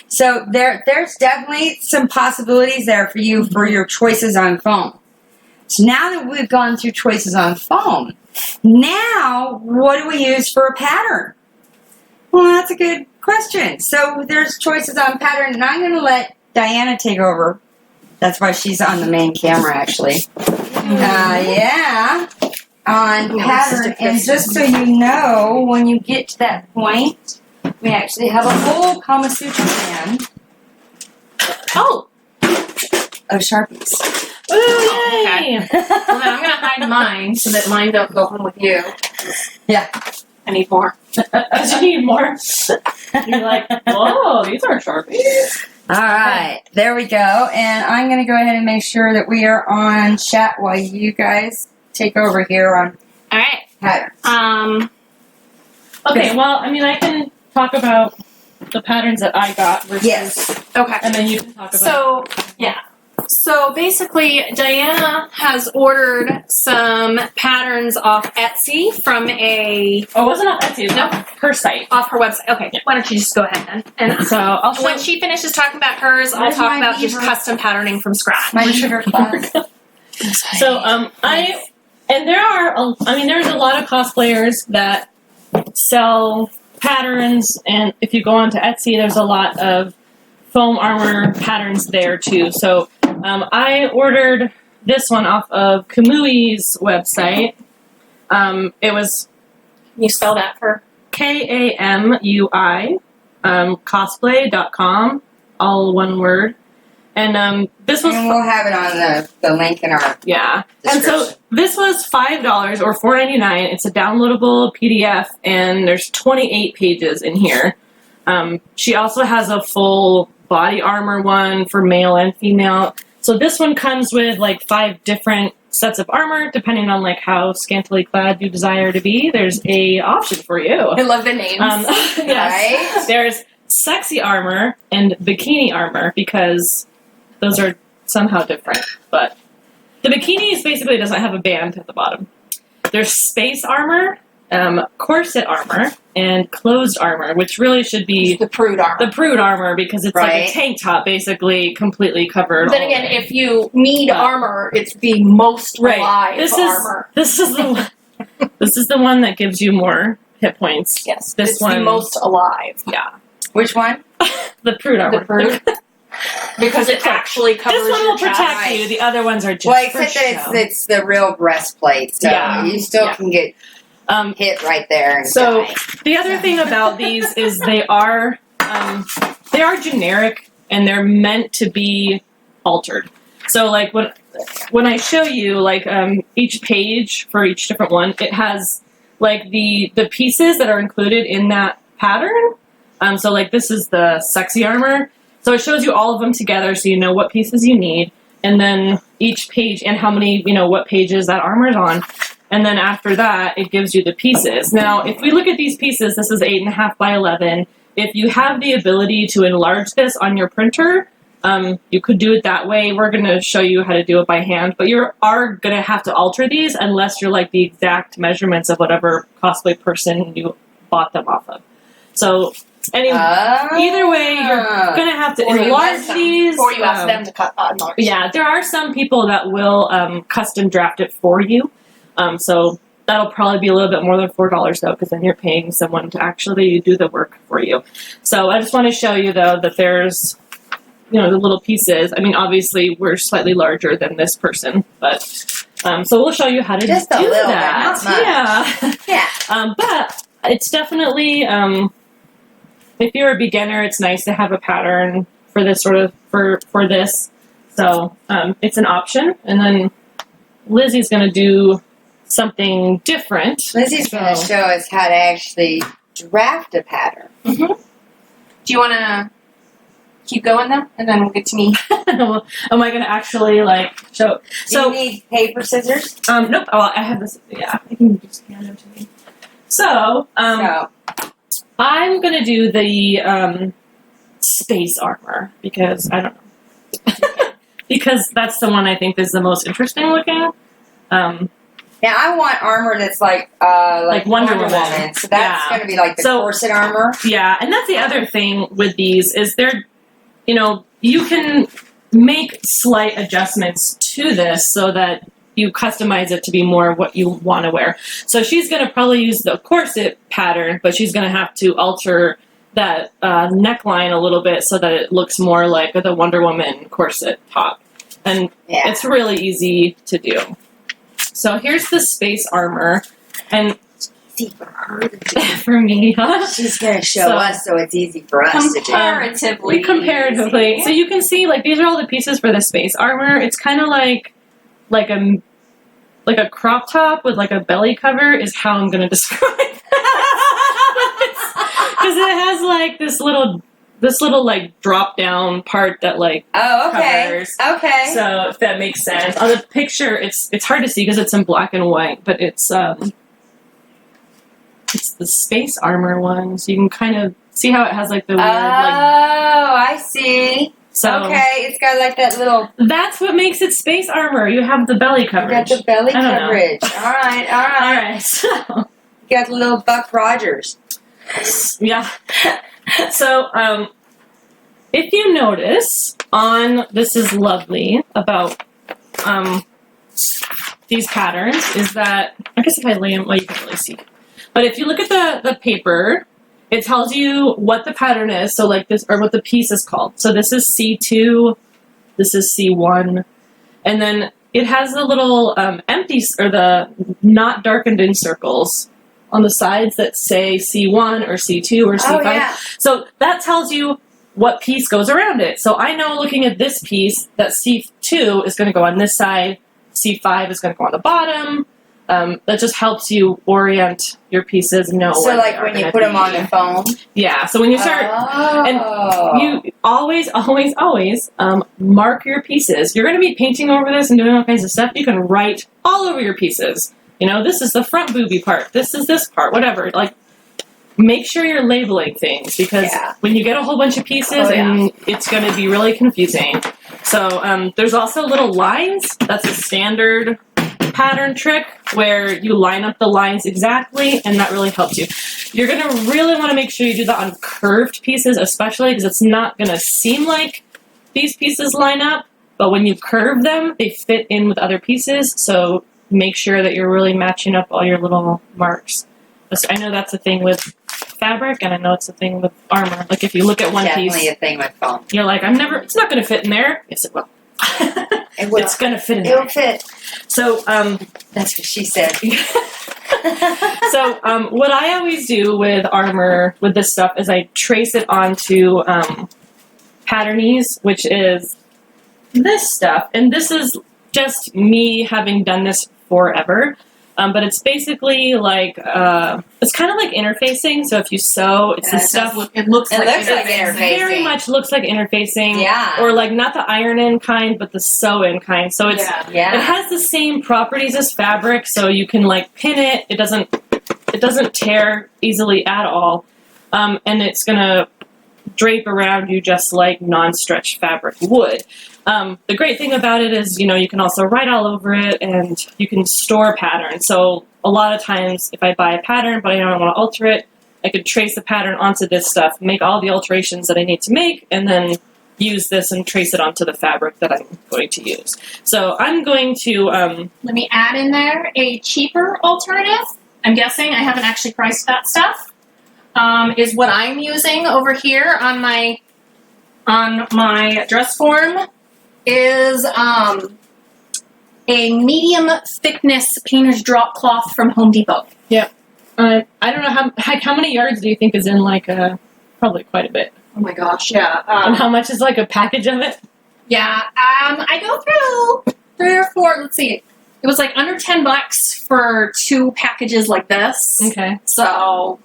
Speaker 1: So there's definitely some possibilities there for you for your choices on foam. So now that we've gone through choices on foam, now what do we use for a pattern? Well, that's a good question. So there's choices on pattern, and I'm going to let Diana take over. That's why she's on the main camera, actually. Yeah, on pattern. And just so you know, when you get to that point, we actually have a whole Kama Sutra band.
Speaker 2: Oh,
Speaker 1: of Sharpies.
Speaker 2: Ooh, yay! Well, then I'm gonna hide mine so that mine don't go home with you.
Speaker 1: Yeah.
Speaker 2: I need more.
Speaker 3: Because you need more. You're like, whoa, these are Sharpies.
Speaker 1: All right, there we go. And I'm going to go ahead and make sure that we are on chat while you guys take over here on
Speaker 2: All right.
Speaker 1: patterns.
Speaker 3: Okay, well, I mean, I can talk about the patterns that I got versus,
Speaker 1: Yes.
Speaker 2: Okay.
Speaker 3: and then you can talk about.
Speaker 2: So, yeah. So basically, Diana has ordered some patterns off Etsy from a
Speaker 3: Oh, it wasn't off Etsy. It was off her site.
Speaker 2: off her website. Okay, why don't you just go ahead then? And
Speaker 3: So I'll show.
Speaker 2: when she finishes talking about hers, I'll
Speaker 1: Where's
Speaker 2: talk
Speaker 1: my
Speaker 2: about just
Speaker 1: beaver?
Speaker 2: custom patterning from scratch.
Speaker 1: My sugar class.
Speaker 3: So there's a lot of cosplayers that sell patterns, and if you go onto Etsy, there's a lot of foam armor patterns there too. So I ordered this one off of Kamui's website. It was
Speaker 2: Can you spell that for?
Speaker 3: Kamui, cosplay.com, all one word. And this was
Speaker 1: And we'll have it on the link in our
Speaker 3: yeah. And so
Speaker 1: description.
Speaker 3: this was $5 or $4.99. It's a downloadable PDF, and there's 28 pages in here. She also has a full body armor one for male and female. So this one comes with like 5 different sets of armor, depending on like how scantily clad you desire to be. There's a option for you.
Speaker 2: I love the names.
Speaker 3: Yes.
Speaker 1: Right?
Speaker 3: There's sexy armor and bikini armor because those are somehow different. But the bikinis basically doesn't have a band at the bottom. There's space armor, corset armor, and closed armor, which really should be
Speaker 2: the prude armor.
Speaker 3: the prude armor because it's like
Speaker 1: Right.
Speaker 3: a tank top basically completely covered.
Speaker 2: Then
Speaker 3: all
Speaker 2: again,
Speaker 3: the way.
Speaker 2: if you need armor, it's the most alive
Speaker 3: this
Speaker 2: armor.
Speaker 3: is the one that gives you more hit points.
Speaker 2: Yes,
Speaker 3: This
Speaker 2: it's
Speaker 3: one-
Speaker 2: the most alive.
Speaker 3: Yeah,
Speaker 1: Which one?
Speaker 3: the prude armor.
Speaker 2: The prude. Because it actually covers
Speaker 3: This one
Speaker 2: your
Speaker 3: will protect
Speaker 2: chest.
Speaker 1: Right.
Speaker 3: you. The other ones are just
Speaker 1: Well,
Speaker 3: for
Speaker 1: except that
Speaker 3: show.
Speaker 1: it's the real breastplate, so
Speaker 3: Yeah.
Speaker 1: you still
Speaker 3: Yeah.
Speaker 1: can get hit right there. And
Speaker 3: So
Speaker 1: die.
Speaker 3: the other thing about these is they are generic and they're meant to be altered. So like when I show you like each page for each different one, it has like the pieces that are included in that pattern. So like this is the sexy armor. So it shows you all of them together so you know what pieces you need, and then each page and how many, what pages that armor is on. And then after that, it gives you the pieces. Now, if we look at these pieces, this is 8.5 by 11. If you have the ability to enlarge this on your printer, you could do it that way. We're going to show you how to do it by hand, but you are going to have to alter these unless you're like the exact measurements of whatever cosplay person you bought them off of. So anyway, either way, you're going to have to
Speaker 2: Or you
Speaker 3: enlarge
Speaker 2: ask them-
Speaker 3: these.
Speaker 2: Or you ask them to cut enlarge.
Speaker 3: Yeah, there are some people that will custom draft it for you. So that'll probably be a little bit more than $4 though, because then you're paying someone to actually do the work for you. So I just want to show you though that there's, the little pieces. I mean, obviously we're slightly larger than this person, but so we'll show you how to
Speaker 1: Just a
Speaker 3: do
Speaker 1: little bit,
Speaker 3: that.
Speaker 1: not much. Yeah.
Speaker 3: But it's definitely if you're a beginner, it's nice to have a pattern for this sort of for this. So it's an option, and then Lizzie's going to do something different.
Speaker 1: Lizzie's going to show us how to actually draft a pattern.
Speaker 2: Do you want to keep going though, and then we'll get to me?
Speaker 3: Am I going to actually show?
Speaker 1: Do you need paper, scissors?
Speaker 3: Nope. Oh, I have this. Yeah, I can just hand them to me. So,
Speaker 1: No.
Speaker 3: I'm going to do the space armor because I don't know. Because that's the one I think is the most interesting looking.
Speaker 1: Now I want armor that's like
Speaker 3: Wonder Woman.
Speaker 1: So that's
Speaker 3: Yeah.
Speaker 1: going to be like the corset armor.
Speaker 3: Yeah, and that's the other thing with these is they're, you can make slight adjustments to this so that you customize it to be more what you want to wear. So she's going to probably use the corset pattern, but she's going to have to alter that neckline a little bit so that it looks more like the Wonder Woman corset top. And it's really easy to do. So here's the space armor. And
Speaker 1: easy for her to do.
Speaker 2: For me, huh?
Speaker 1: She's gonna show us, so it's easy for us to do.
Speaker 2: Comparatively.
Speaker 3: easy.
Speaker 2: So you can see, like, these are all the pieces for the space armor. It's kind of like a crop top with like a belly cover is how I'm gonna describe it. Because it has like this little like drop down part that like covers.
Speaker 1: Okay.
Speaker 2: So if that makes sense. On the picture, it's hard to see because it's in black and white, but it's the space armor one, so you can kind of see how it has like the weird
Speaker 1: I see.
Speaker 2: So
Speaker 1: okay, it's got like that little.
Speaker 2: That's what makes it space armor. You have the belly
Speaker 1: You
Speaker 2: coverage.
Speaker 1: got the belly
Speaker 2: I don't know.
Speaker 1: coverage. All right.
Speaker 2: All right. So
Speaker 1: You got the little Buck Rogers.
Speaker 2: yeah. So if you notice on This Is Lovely about these patterns is that, I guess if I lay them, well, you can't really see. But if you look at the paper, it tells you what the pattern is. So like this, or what the piece is called. So this is C2, this is C1, and then it has the little empty, or the not darkened in circles on the sides that say C1 or C2 or C5.
Speaker 1: Oh, yeah.
Speaker 2: So that tells you what piece goes around it. So I know, looking at this piece, that C2 is going to go on this side, C5 is going to go on the bottom. That just helps you orient your pieces, know
Speaker 1: So
Speaker 2: where
Speaker 1: like
Speaker 2: they are
Speaker 1: when you
Speaker 2: gonna
Speaker 1: put them
Speaker 2: be.
Speaker 1: on the foam.
Speaker 2: Yeah, so when you start, and you always mark your pieces. You're going to be painting over this and doing all kinds of stuff. You can write all over your pieces. You know, this is the front booby part. This is this part, whatever. Like, make sure you're labeling things, because when you get a whole bunch of pieces, and it's going to be really confusing. So there's also little lines. That's a standard pattern trick where you line up the lines exactly, and that really helps you. You're going to really want to make sure you do that on curved pieces, especially because it's not going to seem like these pieces line up, but when you curve them, they fit in with other pieces, so make sure that you're really matching up all your little marks. I know that's a thing with fabric, and I know it's a thing with armor. Like, if you look at one
Speaker 1: Definitely
Speaker 2: piece,
Speaker 1: a thing with foam.
Speaker 2: you're like, it's not going to fit in there. Yes, it will.
Speaker 1: It will.
Speaker 2: It's going to fit in there.
Speaker 1: It'll fit.
Speaker 2: So,
Speaker 1: That's what she said.
Speaker 2: So, what I always do with armor, with this stuff, is I trace it onto patternies, which is this stuff. And this is just me having done this forever. But it's basically like, it's kind of like interfacing. So if you sew, it's this stuff.
Speaker 1: It looks like interfacing.
Speaker 2: Very much looks like interfacing.
Speaker 1: Yeah.
Speaker 2: Or like not the iron-in kind, but the sew-in kind. So it's
Speaker 1: Yeah.
Speaker 2: it has the same properties as fabric, so you can like pin it. It doesn't tear easily at all, and it's gonna drape around you just like non-stretch fabric would. The great thing about it is, you can also write all over it, and you can store patterns. So a lot of times, if I buy a pattern but I don't want to alter it, I could trace the pattern onto this stuff, make all the alterations that I need to make, and then use this and trace it onto the fabric that I'm going to use. So I'm going to...
Speaker 4: Let me add in there a cheaper alternative. I'm guessing, I haven't actually priced that stuff. Is what I'm using over here on my dress form is a medium thickness painter's drop cloth from Home Depot.
Speaker 2: Yeah. I don't know how many yards do you think is in probably quite a bit.
Speaker 4: Oh my gosh, yeah.
Speaker 2: And how much is a package of it?
Speaker 4: Yeah, I go through 3 or 4, let's see. It was under $10 for 2 packages like this.
Speaker 2: Okay.
Speaker 4: So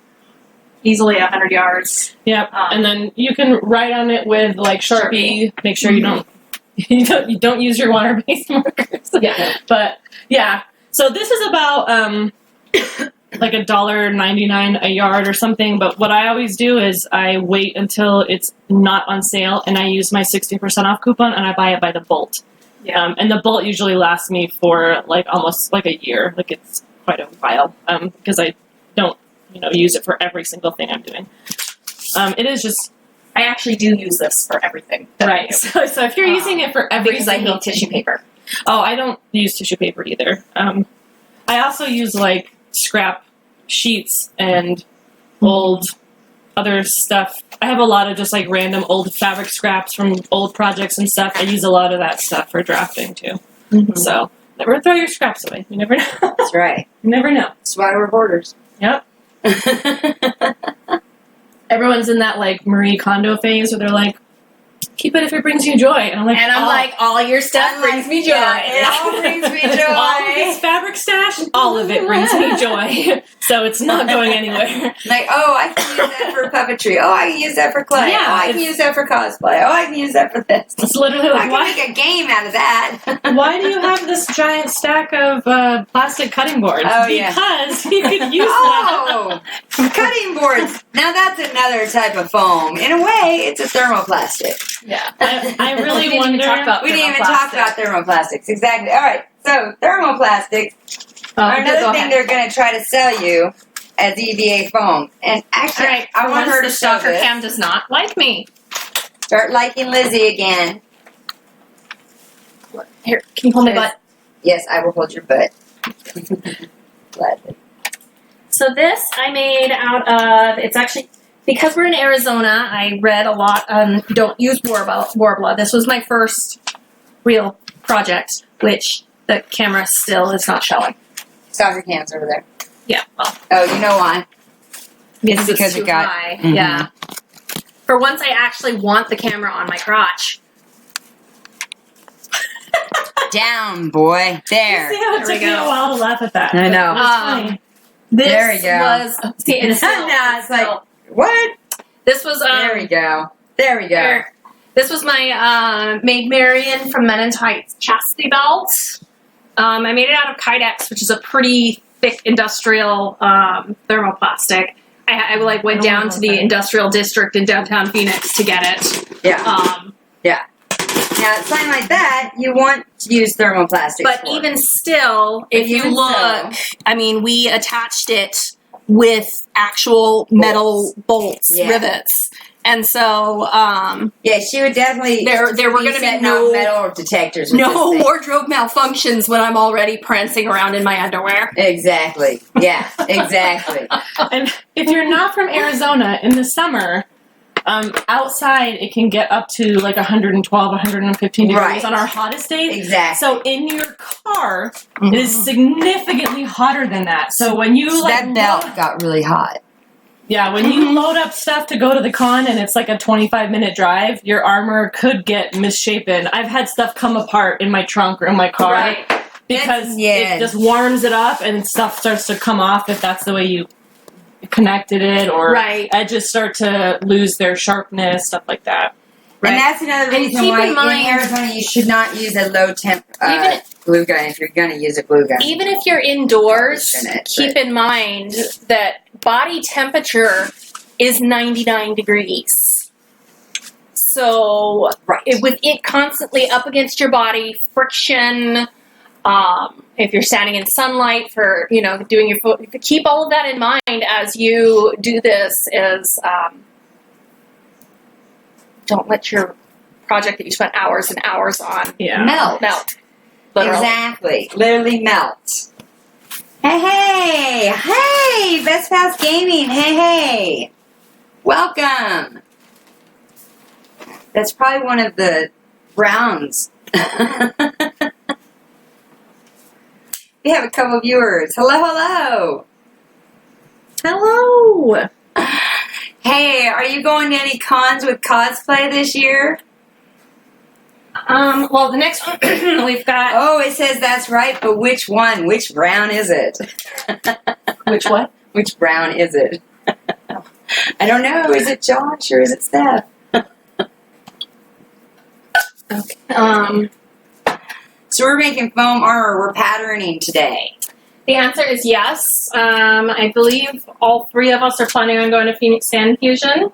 Speaker 4: easily 100 yards.
Speaker 2: Yep. And then you can write on it with Sharpie. Make sure you don't use your water-based markers.
Speaker 4: Yeah.
Speaker 2: But yeah. So this is about $1.99 a yard or something. But what I always do is I wait until it's not on sale, and I use my 60% off coupon, and I buy it by the bolt.
Speaker 4: Yeah.
Speaker 2: And the bolt usually lasts me for almost a year. It's quite a while because I don't use it for every single thing I'm doing. It is just...
Speaker 4: I actually do use this for everything.
Speaker 2: Right. So if you're using it for every
Speaker 4: because I
Speaker 2: single
Speaker 4: need tissue paper.
Speaker 2: Oh, I don't use tissue paper either. I also use scrap sheets and old other stuff. I have a lot of just random old fabric scraps from old projects and stuff. I use a lot of that stuff for drafting too.
Speaker 4: Mm-hmm.
Speaker 2: So never throw your scraps away. You never know.
Speaker 1: That's right.
Speaker 3: You never know.
Speaker 1: That's why we're hoarders.
Speaker 3: Yep. Everyone's in that like Marie Kondo phase where they're like, keep it if it brings you joy. And I'm like,
Speaker 4: all your stuff brings me joy.
Speaker 1: Yeah, it all brings me joy.
Speaker 3: all of this fabric stash, all of it brings me joy. So it's not going anywhere.
Speaker 1: Like, oh, I can use that for puppetry. Oh, I can use that for clay.
Speaker 3: Yeah,
Speaker 1: oh, I can use that for cosplay. Oh, I can use that for this.
Speaker 3: It's literally
Speaker 1: I
Speaker 3: like,
Speaker 1: can make a game out of that.
Speaker 3: why do you have this giant stack of plastic cutting boards?
Speaker 1: Oh, yeah.
Speaker 3: Because you could use them.
Speaker 1: Oh, cutting boards. Now that's another type of foam. In a way, it's a thermoplastic.
Speaker 3: Yeah. I
Speaker 4: We
Speaker 3: really
Speaker 4: didn't even
Speaker 3: wonder.
Speaker 4: talk about
Speaker 1: We didn't even talk about thermoplastics. Exactly. All right. So thermoplastics are another thing they're going to try to sell you as EVA foam. And actually,
Speaker 4: All right,
Speaker 1: I want her to
Speaker 4: the
Speaker 1: show
Speaker 4: stalker
Speaker 1: this.
Speaker 4: cam does not like me.
Speaker 1: Start liking Lizzie again.
Speaker 4: Here, can you hold my butt?
Speaker 1: Yes, I will hold your butt. Gladly.
Speaker 4: So this I made out of, it's actually, because we're in Arizona, I read a lot on don't use Warbler. This was my first real project, which the camera still is not showing.
Speaker 1: Soccer cans over there.
Speaker 4: Yeah, well,
Speaker 1: Oh, you know why?
Speaker 4: because
Speaker 1: because
Speaker 4: it's
Speaker 1: it
Speaker 4: too
Speaker 1: got-
Speaker 4: high.
Speaker 1: Mhm.
Speaker 4: Yeah. For once I actually want the camera on my crotch.
Speaker 1: Down, boy. There.
Speaker 3: See how it
Speaker 4: There
Speaker 3: took
Speaker 4: we
Speaker 3: me
Speaker 4: go.
Speaker 3: a while to laugh at that.
Speaker 1: I know.
Speaker 3: But it was funny.
Speaker 4: This
Speaker 1: There we go.
Speaker 4: was, see, it's still,
Speaker 1: Yeah, it's like, what?
Speaker 4: this was,
Speaker 1: There we go. There we go.
Speaker 4: Here. This was my Maid Marian from Men in Tights chastity belt. I made it out of Kydex, which is a pretty thick industrial thermoplastic. I like went down to the industrial district in downtown Phoenix to get it.
Speaker 1: Yeah. Now, something like that, you want to use thermoplastics
Speaker 4: But
Speaker 1: for.
Speaker 4: even still, if you
Speaker 1: even
Speaker 4: look, I mean, we attached it with actual metal bolts,
Speaker 1: Yeah.
Speaker 4: rivets. And so,
Speaker 1: Yeah, she would definitely.
Speaker 4: there were going to be
Speaker 1: setting
Speaker 4: no
Speaker 1: up metal detectors. With
Speaker 4: no
Speaker 1: this thing.
Speaker 4: wardrobe malfunctions when I'm already prancing around in my underwear.
Speaker 1: Exactly. Yeah. Exactly.
Speaker 3: And if you're not from Arizona in the summer, outside it can get up to like 112, 115 degrees
Speaker 1: Right.
Speaker 3: on our hottest days.
Speaker 1: Exactly.
Speaker 3: So in your car, it is significantly hotter than that. So when you
Speaker 1: So
Speaker 3: like
Speaker 1: that belt got really hot.
Speaker 3: yeah, when you load up stuff to go to the con and it's like a 25-minute drive, your armor could get misshapen. I've had stuff come apart in my trunk or in my car
Speaker 4: Right.
Speaker 3: because
Speaker 1: Yes.
Speaker 3: it just warms it up and stuff starts to come off if that's the way you connected it, or
Speaker 4: Right.
Speaker 3: edges start to lose their sharpness, stuff like that.
Speaker 1: And that's another
Speaker 4: And
Speaker 1: reason
Speaker 4: keep
Speaker 1: why
Speaker 4: in mind-
Speaker 1: in Arizona you should not use a low temp
Speaker 4: Even-
Speaker 1: glue gun if you're going to use a glue gun.
Speaker 4: Even if you're indoors,
Speaker 1: Shouldn't it,
Speaker 4: keep in mind that body temperature is 99 degrees. So, with it constantly up against your body, friction, if you're standing in sunlight for, doing your foot, keep all of that in mind as you do this is, don't let your project that you spent hours and hours on
Speaker 3: Yeah.
Speaker 1: Melt.
Speaker 4: Literally.
Speaker 1: Exactly. Literally melt. Hey, Best Pals Gaming, hey. Welcome. That's probably one of the browns. We have a couple viewers. Hello.
Speaker 4: Hello.
Speaker 1: Hey, are you going to any cons with cosplay this year?
Speaker 4: Well, the next one we've got.
Speaker 1: Oh, it says that's right, but which one? Which brown is it?
Speaker 3: Which what?
Speaker 1: Which brown is it? I don't know. Is it Josh or is it Steph?
Speaker 4: Okay.
Speaker 1: So we're making foam armor. We're patterning today.
Speaker 4: The answer is yes. I believe all three of us are planning on going to Phoenix Fan Fusion.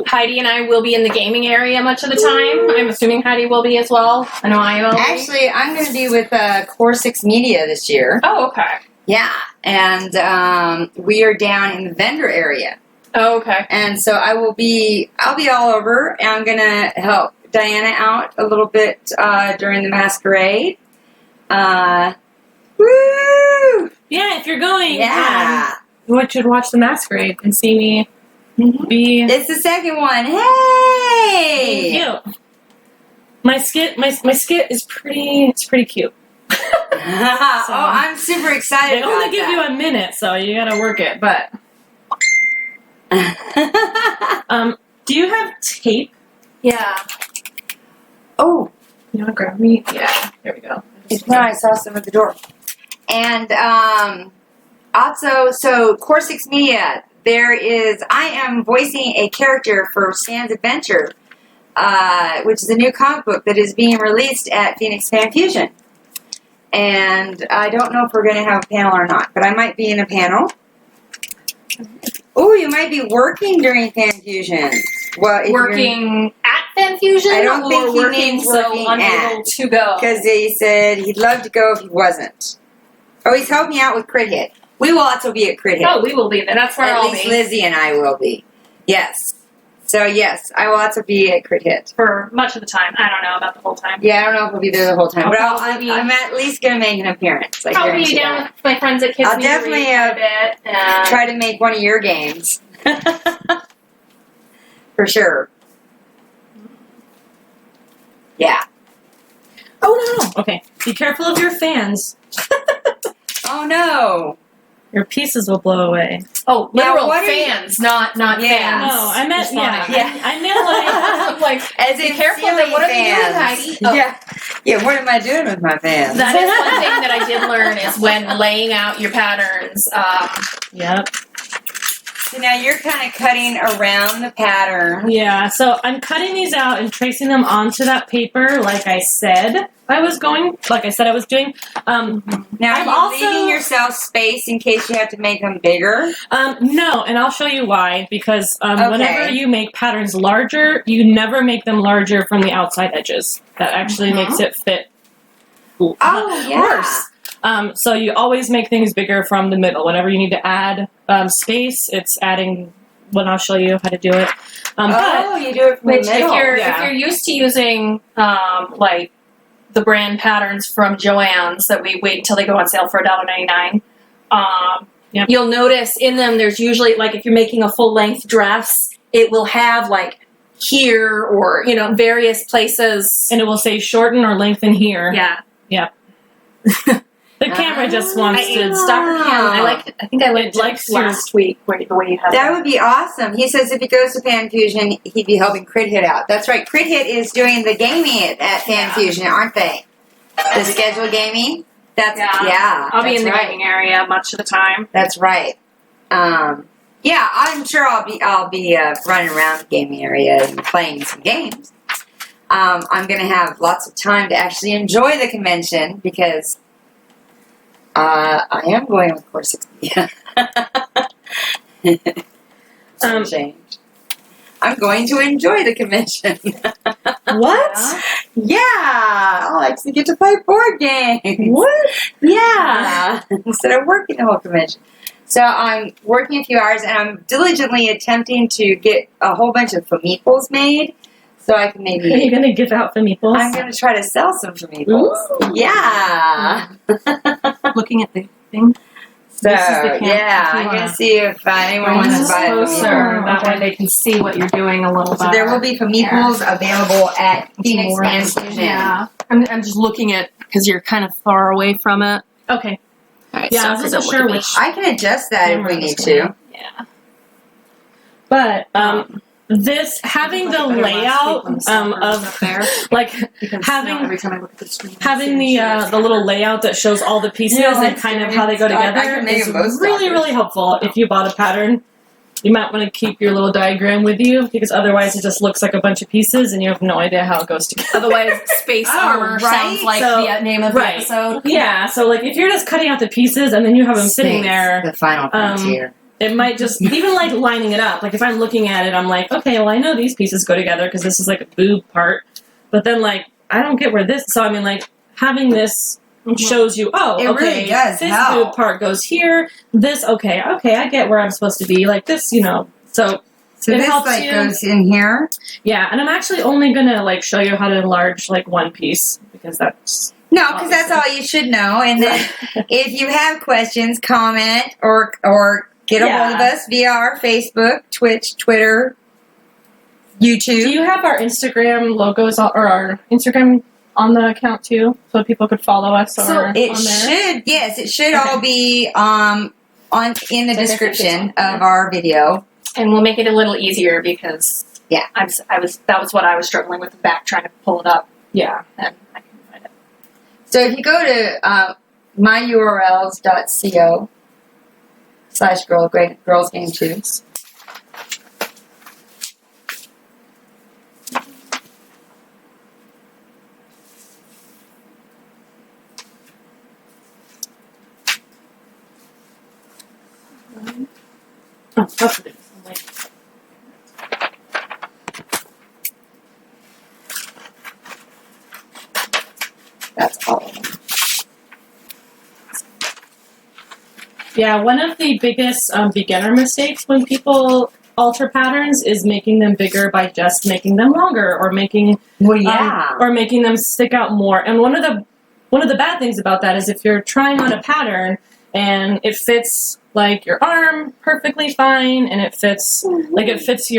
Speaker 4: Heidi and I will be in the gaming area much of the time. I'm assuming Heidi will be as well. I know I will.
Speaker 1: Actually, I'm going to be with Core 6 Media this year.
Speaker 4: Oh, okay.
Speaker 1: Yeah, and we are down in the vendor area.
Speaker 4: Oh, okay.
Speaker 1: And so I'll be all over, and I'm going to help Diana out a little bit during the masquerade. Woo!
Speaker 3: Yeah, if you're going,
Speaker 1: Yeah.
Speaker 3: you should watch the masquerade and see me be
Speaker 1: It's the second one. Hey!
Speaker 3: cute. My skit is pretty. It's pretty cute.
Speaker 1: Oh, I'm super excited
Speaker 3: They
Speaker 1: about
Speaker 3: only give
Speaker 1: that.
Speaker 3: you a minute, so you gotta work it. But do you have tape?
Speaker 2: Yeah.
Speaker 1: Oh,
Speaker 2: You want to grab me? Yeah. There we go.
Speaker 1: it's when I saw some at the door. And also, so Core 6 Media, I am voicing a character for Stan's Adventure, which is a new comic book that is being released at Phoenix Fan Fusion. And I don't know if we're going to have a panel or not, but I might be in a panel. Oh, you might be working during Fan Fusion. Well, if
Speaker 2: Working at Fan Fusion?
Speaker 1: I don't think
Speaker 2: or
Speaker 1: he
Speaker 2: working
Speaker 1: means
Speaker 2: so
Speaker 1: working
Speaker 2: unable
Speaker 1: at.
Speaker 2: to go.
Speaker 1: Because he said he'd love to go if he wasn't. Oh, he's helping out with Crit Hit. We will also be at Crit Hit.
Speaker 2: Oh, we will be there. That's where
Speaker 1: At
Speaker 2: I'll
Speaker 1: least
Speaker 2: be.
Speaker 1: Lizzie and I will be. Yes. So, yes, I will also be at Crit Hit.
Speaker 2: For much of the time. I don't know about the whole time.
Speaker 1: Yeah, I don't know if we'll be there the whole time,
Speaker 2: I'll
Speaker 1: but
Speaker 2: probably
Speaker 1: I'm at least going to make an appearance. I
Speaker 2: I'll be
Speaker 1: guarantee
Speaker 2: down
Speaker 1: that.
Speaker 2: with my friends at Kids
Speaker 1: I'll
Speaker 2: Meet and
Speaker 1: definitely,
Speaker 2: Greet a bit. And
Speaker 1: Try to make one of your games. For sure. Yeah.
Speaker 3: Oh no! Okay, be careful of your fans.
Speaker 1: Oh, no.
Speaker 3: Your pieces will blow away.
Speaker 2: oh,
Speaker 1: Now,
Speaker 2: literal
Speaker 1: what are you-
Speaker 2: fans, not
Speaker 1: Yeah.
Speaker 2: fans.
Speaker 3: No, I meant
Speaker 2: responding.
Speaker 1: Yeah.
Speaker 3: I meant like
Speaker 2: I'm like,
Speaker 1: As
Speaker 2: be
Speaker 1: in
Speaker 2: careful
Speaker 1: ceiling
Speaker 2: that what are they doing,
Speaker 1: fans.
Speaker 2: Heidi? Oh.
Speaker 1: Yeah. Yeah, what am I doing with my fans?
Speaker 2: that is one thing that I did learn is when laying out your patterns.
Speaker 3: yep.
Speaker 1: So now you're kind of cutting around the pattern.
Speaker 3: Yeah, so I'm cutting these out and tracing them onto that paper, like I said I was doing.
Speaker 1: Now,
Speaker 3: I'm
Speaker 1: are you
Speaker 3: also-
Speaker 1: leaving yourself space in case you have to make them bigger?
Speaker 3: No, and I'll show you why. Because
Speaker 1: Okay.
Speaker 3: whenever you make patterns larger, you never make them larger from the outside edges. That actually makes it fit
Speaker 1: Oh, yeah.
Speaker 3: worse. So you always make things bigger from the middle. Whenever you need to add space, it's adding. When I'll show you how to do it.
Speaker 1: Oh, you do it from
Speaker 2: Which,
Speaker 1: the middle.
Speaker 3: yeah.
Speaker 2: if you're used to using like the brand patterns from Joann's that we wait until they go on sale for $1.99,
Speaker 3: Yep.
Speaker 2: you'll notice in them there's usually like if you're making a full length dress, it will have like here or various places.
Speaker 3: And it will say shorten or lengthen here.
Speaker 2: Yeah,
Speaker 3: The camera just wants to
Speaker 2: stop her camera. I think I liked
Speaker 3: It likes
Speaker 2: it last week the way you had
Speaker 1: That would be awesome. He says if he goes to Fan Fusion, he'd be helping Crit Hit out. That's right. Crit Hit is doing the gaming at Fan Fusion, aren't they? The scheduled gaming?
Speaker 2: I'll be in the
Speaker 1: right.
Speaker 2: gaming area much of the time.
Speaker 1: That's right. Yeah, I'm sure I'll be running around the gaming area and playing some games. I'm going to have lots of time to actually enjoy the convention because I am going with Core 6 Media. Change. I'm going to enjoy the convention.
Speaker 3: What?
Speaker 1: Yeah, I'll actually get to play board games.
Speaker 3: What?
Speaker 1: Yeah, instead of working the whole convention. So I'm working a few hours, and I'm diligently attempting to get a whole bunch of meeples made, so I can
Speaker 3: Are you
Speaker 1: maybe.
Speaker 3: going to give out the meeples?
Speaker 1: I'm going to try to sell some meeples.
Speaker 3: Ooh.
Speaker 1: Yeah.
Speaker 2: Looking at the thing.
Speaker 1: So
Speaker 3: This is the camp,
Speaker 1: yeah,
Speaker 3: if you
Speaker 1: I'm
Speaker 3: wanna-
Speaker 1: going to see if anyone wants to buy them.
Speaker 2: closer. That
Speaker 3: Okay.
Speaker 2: way they can see what you're doing a little
Speaker 1: So
Speaker 2: better.
Speaker 1: there will be meeples available at Phoenix
Speaker 2: More
Speaker 1: Fan
Speaker 2: than-
Speaker 1: Fusion.
Speaker 2: Yeah. I'm just looking at because you're kind of far away from it.
Speaker 3: Okay.
Speaker 2: All right,
Speaker 3: Yeah,
Speaker 2: so
Speaker 3: I wasn't
Speaker 2: don't look
Speaker 3: sure
Speaker 2: at me.
Speaker 3: which.
Speaker 1: I can adjust that if
Speaker 3: Camera
Speaker 1: we
Speaker 3: was
Speaker 1: need
Speaker 3: going.
Speaker 1: to.
Speaker 2: Yeah.
Speaker 3: But this having the layout of
Speaker 2: there
Speaker 3: like
Speaker 2: because
Speaker 3: having-
Speaker 2: now every time I look at the screen,
Speaker 3: having the little layout that shows all the pieces
Speaker 1: Yeah,
Speaker 3: and
Speaker 1: that's
Speaker 3: kind of
Speaker 1: good.
Speaker 3: how they go
Speaker 1: I
Speaker 3: together
Speaker 1: can make
Speaker 3: is
Speaker 1: it most
Speaker 3: really
Speaker 1: doctors.
Speaker 3: really helpful. If you bought a pattern, you might want to keep your little diagram with you because otherwise it just looks like a bunch of pieces and you have no idea how it goes together.
Speaker 2: Otherwise, space
Speaker 1: Oh,
Speaker 2: armor
Speaker 1: right?
Speaker 2: sounds like
Speaker 3: So-
Speaker 2: the name of
Speaker 3: right.
Speaker 2: the episode.
Speaker 3: Yeah, so like if you're just cutting out the pieces and then you have them sitting
Speaker 1: Space,
Speaker 3: there,
Speaker 1: The final frontier.
Speaker 3: it might just even like lining it up. Like if I'm looking at it, I'm like, okay, well I know these pieces go together because this is like a boob part, but then like I don't get where this. So I mean like having this shows you, oh,
Speaker 1: It
Speaker 3: okay,
Speaker 1: really does
Speaker 3: this
Speaker 1: help.
Speaker 3: boob part goes here. This okay, I get where I'm supposed to be. Like this, So
Speaker 1: So
Speaker 3: it
Speaker 1: this
Speaker 3: helps
Speaker 1: like
Speaker 3: you.
Speaker 1: goes in here.
Speaker 3: yeah, and I'm actually only gonna like show you how to enlarge like one piece because that's
Speaker 1: No, because that's all you should know. And then if you have questions, comment or get a hold of us via our Facebook, Twitch, Twitter, YouTube.
Speaker 3: Do you have our Instagram logos or our Instagram
Speaker 2: on the account too, so people could follow us?
Speaker 1: So
Speaker 2: or
Speaker 1: it
Speaker 2: on there?
Speaker 1: should, yes, it should
Speaker 2: Okay.
Speaker 1: all be in the description of our video.
Speaker 2: And we'll make it a little easier because
Speaker 1: Yeah.
Speaker 2: that was what I was struggling with back trying to pull it up,
Speaker 3: Yeah.
Speaker 2: and I couldn't find it.
Speaker 1: So if you go to myurls.co/GirlzgameToo.
Speaker 3: Oh, that's what it is. I'm like,
Speaker 1: That's all of them.
Speaker 3: yeah, one of the biggest beginner mistakes when people alter patterns is making them bigger by just making them longer or making
Speaker 1: Well, yeah.
Speaker 3: or making them stick out more. And one of the bad things about that is if you're trying on a pattern and it fits like your arm perfectly fine and it fits it fits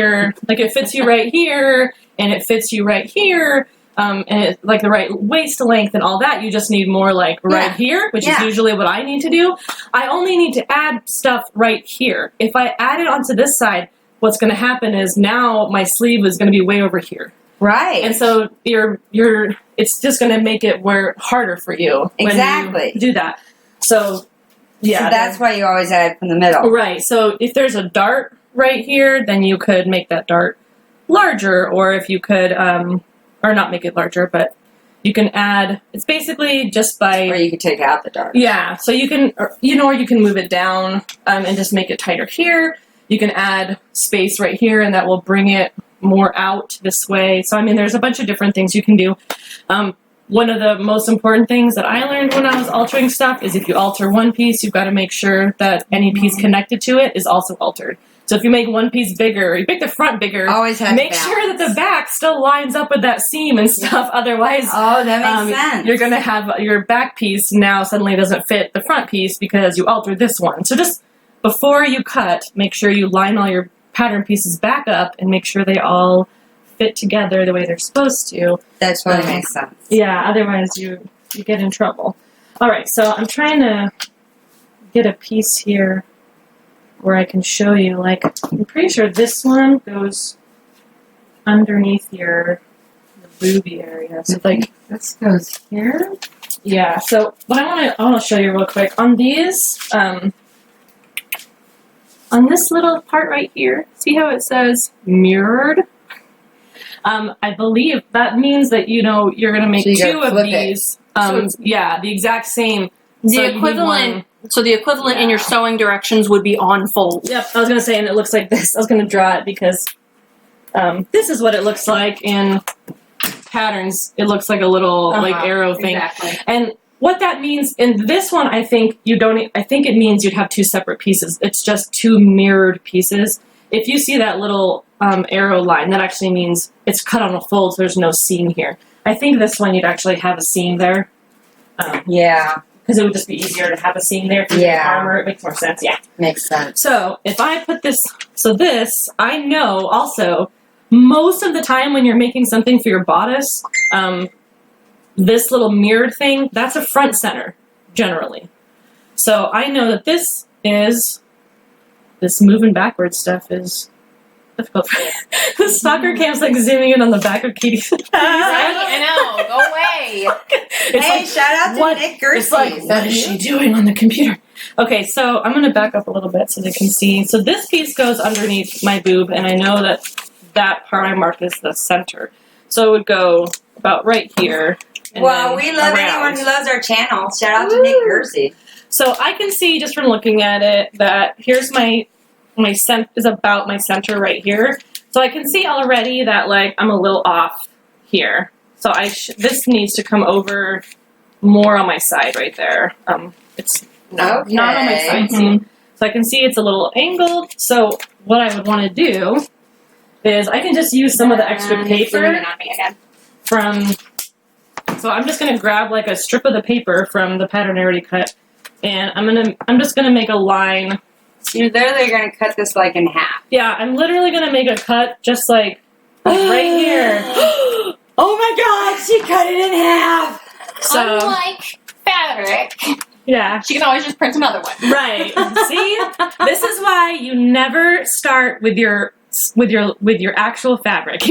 Speaker 3: you right here and it fits you right here and it's like the right waist length and all that, you just need more like right here, which is usually what I need to do. I only need to add stuff right here. If I add it onto this side, what's going to happen is now my sleeve is going to be way over here.
Speaker 1: Right.
Speaker 3: And so it's just going to make it harder for you when
Speaker 1: Exactly.
Speaker 3: you do that. So yeah,
Speaker 1: So that's why you always add from the middle.
Speaker 3: right. So if there's a dart right here, then you could make that dart larger, or if you could, or not make it larger, but you can add. It's basically just by.
Speaker 1: Or you could take out the dart.
Speaker 3: Yeah. So you can, or you can move it down and just make it tighter here. You can add space right here, and that will bring it more out this way. So I mean, there's a bunch of different things you can do. One of the most important things that I learned when I was altering stuff is if you alter one piece, you've got to make sure that any piece connected to it is also altered. So if you make one piece bigger, you make the front bigger,
Speaker 1: Always have
Speaker 3: make
Speaker 1: to
Speaker 3: sure that
Speaker 1: balance.
Speaker 3: the back still lines up with that seam and stuff. Otherwise,
Speaker 1: Oh, that makes sense.
Speaker 3: you're going to have your back piece now suddenly doesn't fit the front piece because you altered this one. So just before you cut, make sure you line all your pattern pieces back up and make sure they all fit together the way they're supposed to.
Speaker 1: That's what makes sense.
Speaker 3: Yeah, otherwise you get in trouble. All right, so I'm trying to get a piece here where I can show you, like, I'm pretty sure this one goes underneath the boobie area. So, like,
Speaker 1: This goes here.
Speaker 3: yeah, so what I want to show you real quick, on these, on this little part right here, see how it says mirrored? I believe that means that, you're going to make
Speaker 1: So you gotta
Speaker 3: two of
Speaker 1: flip it.
Speaker 3: these. The exact same.
Speaker 2: The
Speaker 3: So you need
Speaker 2: equivalent.
Speaker 3: one.
Speaker 2: So the equivalent in your
Speaker 3: Yeah.
Speaker 2: sewing directions would be on fold.
Speaker 3: Yep, I was going to say, and it looks like this. I was going to draw it because this is what it looks like in patterns. It looks like a little arrow thing.
Speaker 2: Exactly.
Speaker 3: And what that means in this one, I think it means you'd have two separate pieces. It's just two mirrored pieces. If you see that little arrow line, that actually means it's cut on a fold, so there's no seam here. I think this one you'd actually have a seam there.
Speaker 1: Yeah,
Speaker 3: Because it would just be easier to have a seam there for your armor. It makes more sense, yeah.
Speaker 1: makes sense.
Speaker 3: So if I put this, I know also, most of the time when you're making something for your bodice, this little mirrored thing, that's a front center, generally. So I know that this moving backwards stuff is difficult. The stalker cam's like zooming in on the back of Katie's.
Speaker 2: I know. Go away.
Speaker 3: It's
Speaker 1: Hey,
Speaker 3: like,
Speaker 1: shout out to
Speaker 3: what-
Speaker 1: Nick Gertz.
Speaker 3: It's like, what is she doing on the computer? Okay, so I'm going to back up a little bit so they can see. So this piece goes underneath my boob, and I know that part I marked as the center. So it would go about right here. And
Speaker 1: Well,
Speaker 3: then
Speaker 1: we love
Speaker 3: around.
Speaker 1: anyone who loves our channel. Shout out to Nick Gertz.
Speaker 3: So I can see just from looking at it that here's my center is about my center right here. So I can see already that like I'm a little off here. So this needs to come over more on my side right there. It's not on my
Speaker 1: Okay.
Speaker 3: side. See? So I can see it's a little angled. So what I would want to do is I can just use some of the extra
Speaker 2: It's
Speaker 3: paper
Speaker 2: zooming on me again.
Speaker 3: from. So I'm just gonna grab like a strip of the paper from the pattern I already cut, and I'm just gonna make a line.
Speaker 1: So you're literally going to cut this like in half.
Speaker 3: Yeah, I'm literally gonna make a cut just like right here.
Speaker 1: Oh my God, she cut it in half.
Speaker 3: So
Speaker 4: Unlike fabric,
Speaker 3: yeah.
Speaker 4: she can always just print another one.
Speaker 3: Right. See? This is why you never start with your actual fabric.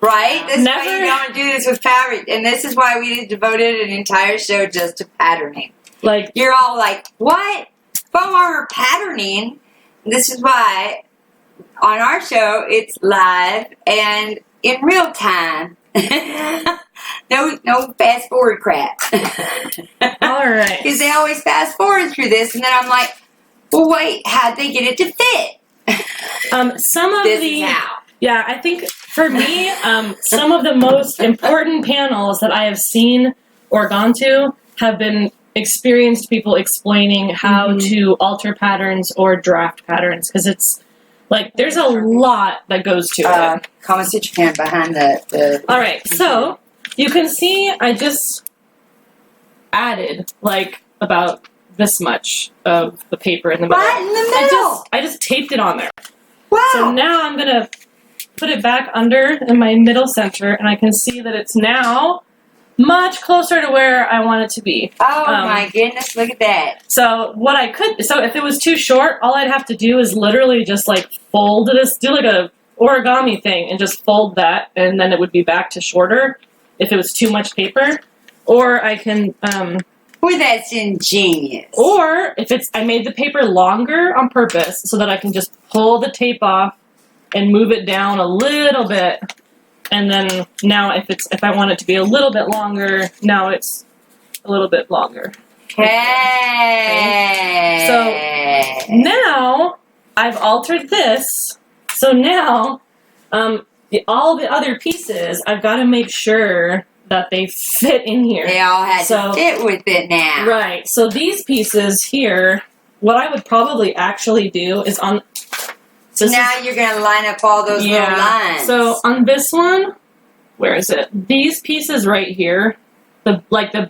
Speaker 1: Right? This is why
Speaker 3: Never-
Speaker 1: you don't do this with fabric. And this is why we devoted an entire show just to patterning.
Speaker 3: Like,
Speaker 1: You're all like, what? Foam armor patterning? This is why on our show it's live and in real time. no fast forward crap.
Speaker 3: all right.
Speaker 1: Because they always fast forward through this, and then I'm like, well, wait, how'd they get it to fit?
Speaker 3: Some of
Speaker 1: This
Speaker 3: the
Speaker 1: is how.
Speaker 3: yeah, I think for me, some of the most important panels that I have seen or gone to have been experienced people explaining how to alter patterns or draft patterns, because it's like there's a lot that goes to it.
Speaker 1: Come and sit your hand behind the
Speaker 3: All right, so you can see I just added like about this much of the paper in the middle.
Speaker 1: Right in the middle.
Speaker 3: I just taped it on there.
Speaker 1: Wow.
Speaker 3: So now I'm gonna put it back under in my middle center, and I can see that it's now much closer to where I want it to be.
Speaker 1: Oh my goodness, look at that.
Speaker 3: So if it was too short, all I'd have to do is literally just like fold this, do like a origami thing and just fold that, and then it would be back to shorter if it was too much paper. Or I can,
Speaker 1: Boy, that's ingenious.
Speaker 3: or if I made the paper longer on purpose so that I can just pull the tape off and move it down a little bit. And then now if I want it to be a little bit longer, now it's a little bit longer.
Speaker 1: Hey.
Speaker 3: So now I've altered this. So now all the other pieces, I've got to make sure that they fit in here.
Speaker 1: They all had to fit with it now.
Speaker 3: Right. So these pieces here, what I would probably actually do is on...
Speaker 1: So now you're going to line up all those little lines.
Speaker 3: So on this one, where is it? These pieces right here, the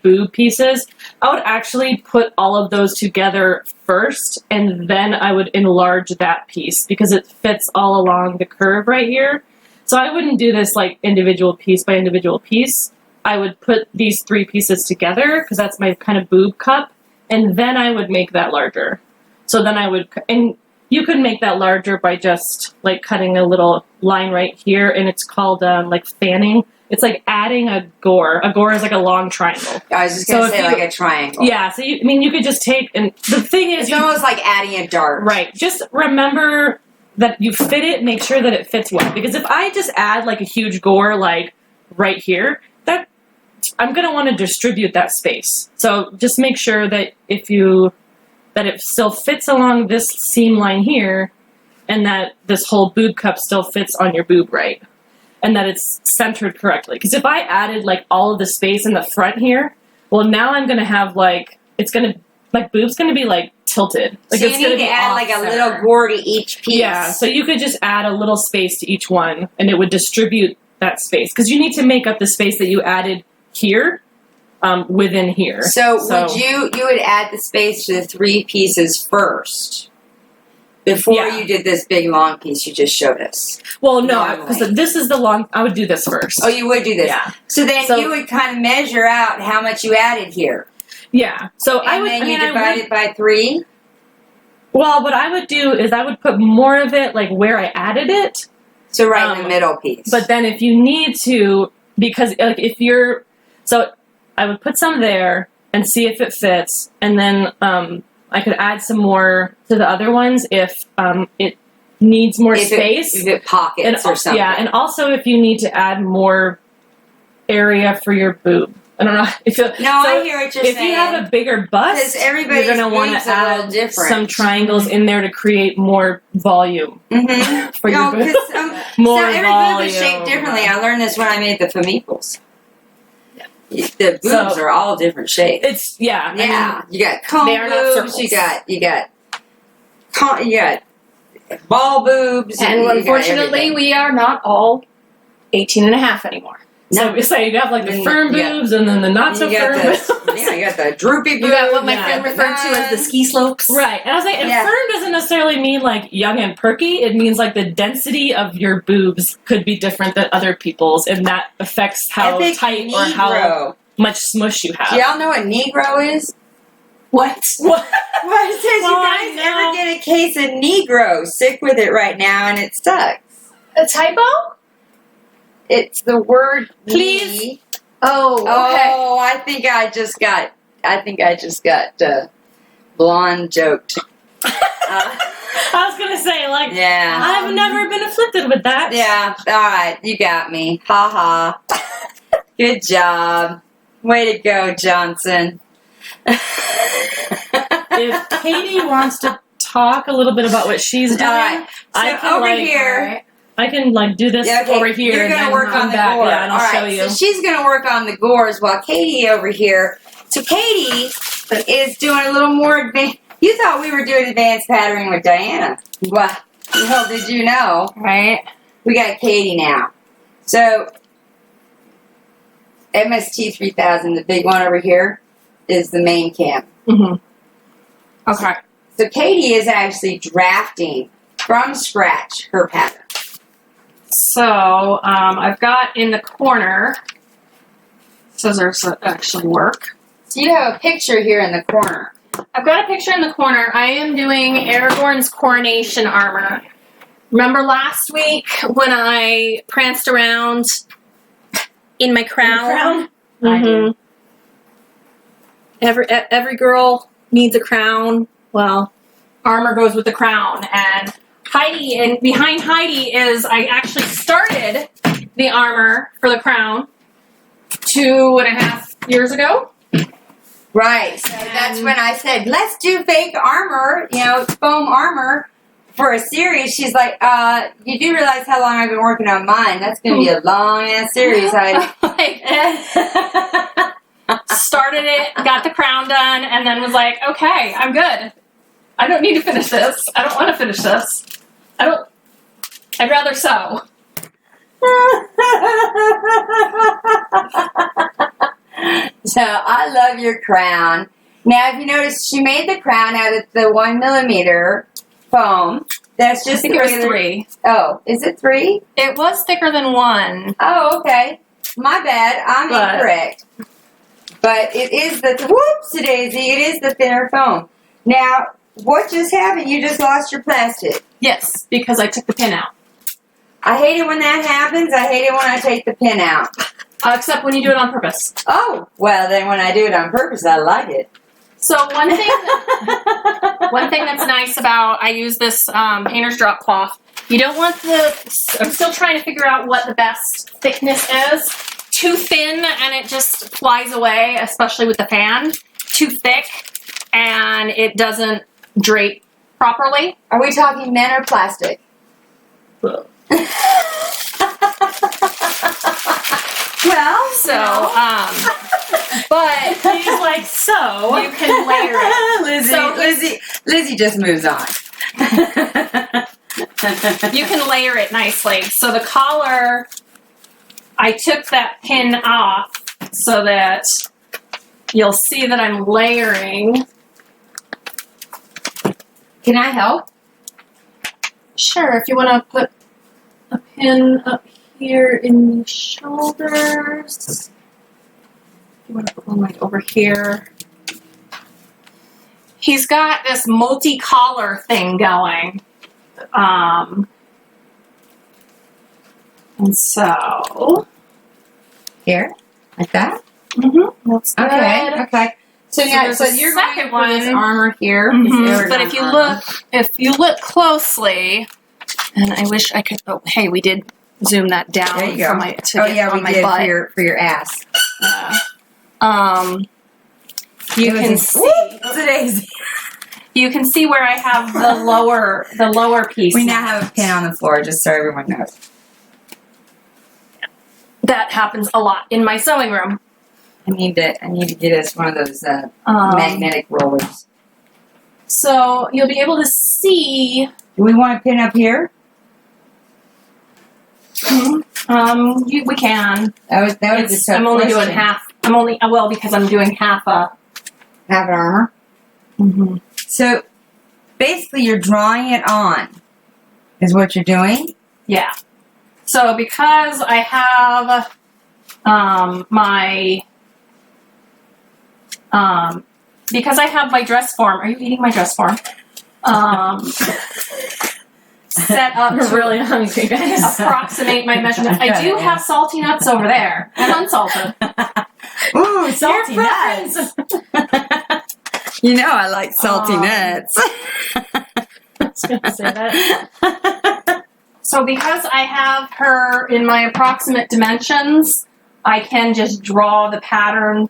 Speaker 3: boob pieces, I would actually put all of those together first, and then I would enlarge that piece because it fits all along the curve right here. So I wouldn't do this like individual piece by individual piece. I would put these three pieces together because that's my kind of boob cup, and then I would make that larger. So then I would... and you could make that larger by just like cutting a little line right here, and it's called like fanning. It's like adding a gore. A gore is like a long triangle.
Speaker 1: I was just going to say like a triangle.
Speaker 3: Yeah, so you could just take, and the thing is...
Speaker 1: It's almost like adding a dart.
Speaker 3: Right. Just remember that you fit it, make sure that it fits well. Because if I just add like a huge gore like right here, that I'm going to want to distribute that space. So just make sure that that it still fits along this seam line here, and that this whole boob cup still fits on your boob right, and that it's centered correctly. Because if I added like all of the space in the front here, well, now I'm going to have like, boob's going to be like tilted. Like
Speaker 1: so
Speaker 3: it's
Speaker 1: you need to add like a little gore to each piece.
Speaker 3: Yeah, so you could just add a little space to each one, and it would distribute that space. Because you need to make up the space that you added here within here.
Speaker 1: So would you would add the space to the three pieces first before you did this big long piece you just showed us?
Speaker 3: Well, no, because this is the long. I would do this first.
Speaker 1: Oh, you would do this.
Speaker 3: Yeah.
Speaker 1: So then you would kind of measure out how much you added here.
Speaker 3: Yeah. So
Speaker 1: and then you divide it by 3.
Speaker 3: Well, what I would do is I would put more of it like where I added it.
Speaker 1: So right in the middle piece.
Speaker 3: But then if you need to, because like if you're, so I would put some there and see if it fits, and then I could add some more to the other ones if it needs more space.
Speaker 1: If it pockets or something.
Speaker 3: Yeah, and also if you need to add more area for your boob. I don't know if you.
Speaker 1: I hear what you're saying.
Speaker 3: If you have a bigger bust, you're going to want to add some triangles in there to create more volume for your boob.
Speaker 1: More volume. Every boob is shaped differently. I learned this when I made the femiples. The boobs are all different shapes.
Speaker 3: It's I mean,
Speaker 1: you got cone boobs. You got ball boobs,
Speaker 4: and unfortunately, we are not all 18 and a half anymore.
Speaker 3: So it's like you have like the
Speaker 1: Then
Speaker 3: firm
Speaker 1: you got-
Speaker 3: boobs and then the not so
Speaker 1: you got
Speaker 3: firm boobs.
Speaker 1: yeah, you got the droopy boobs.
Speaker 4: You got what my
Speaker 1: you
Speaker 4: friend
Speaker 1: got
Speaker 4: referred to as the
Speaker 1: nuns.
Speaker 4: ski slopes.
Speaker 3: Right. And I was like, and
Speaker 1: Yeah.
Speaker 3: firm doesn't necessarily mean like young and perky. It means like the density of your boobs could be different than other people's, and that affects how
Speaker 1: I think
Speaker 3: tight or how
Speaker 1: Negro.
Speaker 3: much smush you have.
Speaker 1: Do y'all know what Negro is?
Speaker 4: What?
Speaker 3: What?
Speaker 1: What it says?
Speaker 3: Well, I
Speaker 1: You guys
Speaker 3: know.
Speaker 1: ever get a case of Negro? Sick with it right now, and it sucks.
Speaker 4: A typo?
Speaker 1: It's the word
Speaker 3: Please.
Speaker 1: knee.
Speaker 4: Oh, okay.
Speaker 1: Oh, I think I just got blonde joked.
Speaker 3: I was gonna say like
Speaker 1: Yeah.
Speaker 3: I've never been afflicted with that.
Speaker 1: Yeah. All right, you got me. Ha ha. Good job. Way to go, Johnson.
Speaker 3: If Katie wants to talk a little bit about what she's doing,
Speaker 1: All right.
Speaker 3: I
Speaker 1: So
Speaker 3: can
Speaker 1: over
Speaker 3: like
Speaker 1: here.
Speaker 3: I can like do this
Speaker 1: Yeah, okay,
Speaker 3: over here.
Speaker 1: You're
Speaker 3: and
Speaker 1: gonna
Speaker 3: then
Speaker 1: work
Speaker 3: come
Speaker 1: on the
Speaker 3: back,
Speaker 1: gore.
Speaker 3: yeah, and I'll
Speaker 1: All
Speaker 3: show
Speaker 1: right,
Speaker 3: you.
Speaker 1: so she's gonna work on the gores while Katie over here. So Katie is doing a little more advanced. You thought we were doing advanced patterning with Diana. Well, did you know?
Speaker 4: Right.
Speaker 1: We got Katie now. So MST 3000, the big one over here, is the main cam.
Speaker 3: Mm-hmm.
Speaker 4: Okay.
Speaker 1: So Katie is actually drafting from scratch her pattern.
Speaker 2: So I've got in the corner, scissors that actually work.
Speaker 1: So you have a picture here in the corner.
Speaker 2: I've got a picture in the corner. I am doing Aragorn's coronation armor. Remember last week when I pranced around in my crown?
Speaker 1: I do.
Speaker 2: Every girl needs a crown. Well, armor goes with the crown. And Heidi, and behind Heidi is, I actually started the armor for the crown 2.5 years ago.
Speaker 1: Right. So that's when I said, let's do fake armor, foam armor for a series. She's like, you do realize how long I've been working on mine. That's going to be a long-ass series, Heidi.
Speaker 2: Started it, got the crown done, and then was like, okay, I'm good. I don't need to finish this. I don't want to finish this. I'd rather sew.
Speaker 1: So I love your crown. Now, if you notice, she made the crown out of the 1mm foam. That's
Speaker 2: I
Speaker 1: just
Speaker 2: think
Speaker 1: the
Speaker 2: it was
Speaker 1: regular-
Speaker 2: 3.
Speaker 1: Oh, is it 3?
Speaker 2: It was thicker than 1.
Speaker 1: Oh, okay. My bad. I'm incorrect. But it is the whoopsie-daisy. It is the thinner foam. Now, what just happened? You just lost your plastic.
Speaker 2: Yes, because I took the pin out.
Speaker 1: I hate it when that happens. I hate it when I take the pin out.
Speaker 2: Except when you do it on purpose.
Speaker 1: Oh, well, then when I do it on purpose, I like it.
Speaker 2: So one thing that's nice about, I use this painter's drop cloth. You don't want I'm still trying to figure out what the best thickness is. Too thin and it just flies away, especially with the fan. Too thick and it doesn't drape properly.
Speaker 1: Are we talking men or plastic? Well,
Speaker 2: So, but
Speaker 3: He's like, so
Speaker 2: you can layer it.
Speaker 1: Lizzie just moves on.
Speaker 2: You can layer it nicely. So the collar, I took that pin off so that you'll see that I'm layering.
Speaker 1: Can I help?
Speaker 2: Sure, if you want to put a pin up here in the shoulders. You want to put one like over here. He's got this multi-collar thing going. And so...
Speaker 1: Here? Like that?
Speaker 2: Mm-hmm. That's good.
Speaker 1: Okay. So,
Speaker 2: So
Speaker 1: now,
Speaker 2: there's
Speaker 1: so
Speaker 2: a
Speaker 1: you're going
Speaker 2: second
Speaker 1: for this
Speaker 2: one.
Speaker 1: armor here.
Speaker 2: Mhm. But if you look closely, and I wish I could. Oh, hey, we did zoom that down
Speaker 1: There you go.
Speaker 2: for my to
Speaker 1: Oh
Speaker 2: get
Speaker 1: yeah,
Speaker 2: on
Speaker 1: we
Speaker 2: my
Speaker 1: did
Speaker 2: butt.
Speaker 1: for your ass.
Speaker 2: You can see. You can see where I have the lower piece.
Speaker 1: We now have a pin on the floor, just so everyone knows.
Speaker 2: That happens a lot in my sewing room.
Speaker 1: I need to get us one of those magnetic rollers.
Speaker 2: So you'll be able to see.
Speaker 1: Do we want to pin up here?
Speaker 2: We can.
Speaker 1: That was the tough
Speaker 2: I'm only doing
Speaker 1: question.
Speaker 2: half. Because I'm doing half a.
Speaker 1: Half an armor.
Speaker 2: Mm-hmm.
Speaker 1: So basically, you're drawing it on. Is what you're doing?
Speaker 2: Yeah. So because I have because I have my dress form. Are you eating my dress form? Set up
Speaker 3: I'm
Speaker 2: to
Speaker 3: really hungry, guys.
Speaker 2: approximate my measurements. I do have salty nuts over there and unsalted.
Speaker 1: Ooh, salty
Speaker 3: Your
Speaker 1: nuts.
Speaker 3: preference.
Speaker 1: You know I like salty nuts.
Speaker 3: I was gonna say that.
Speaker 2: So because I have her in my approximate dimensions, I can just draw the pattern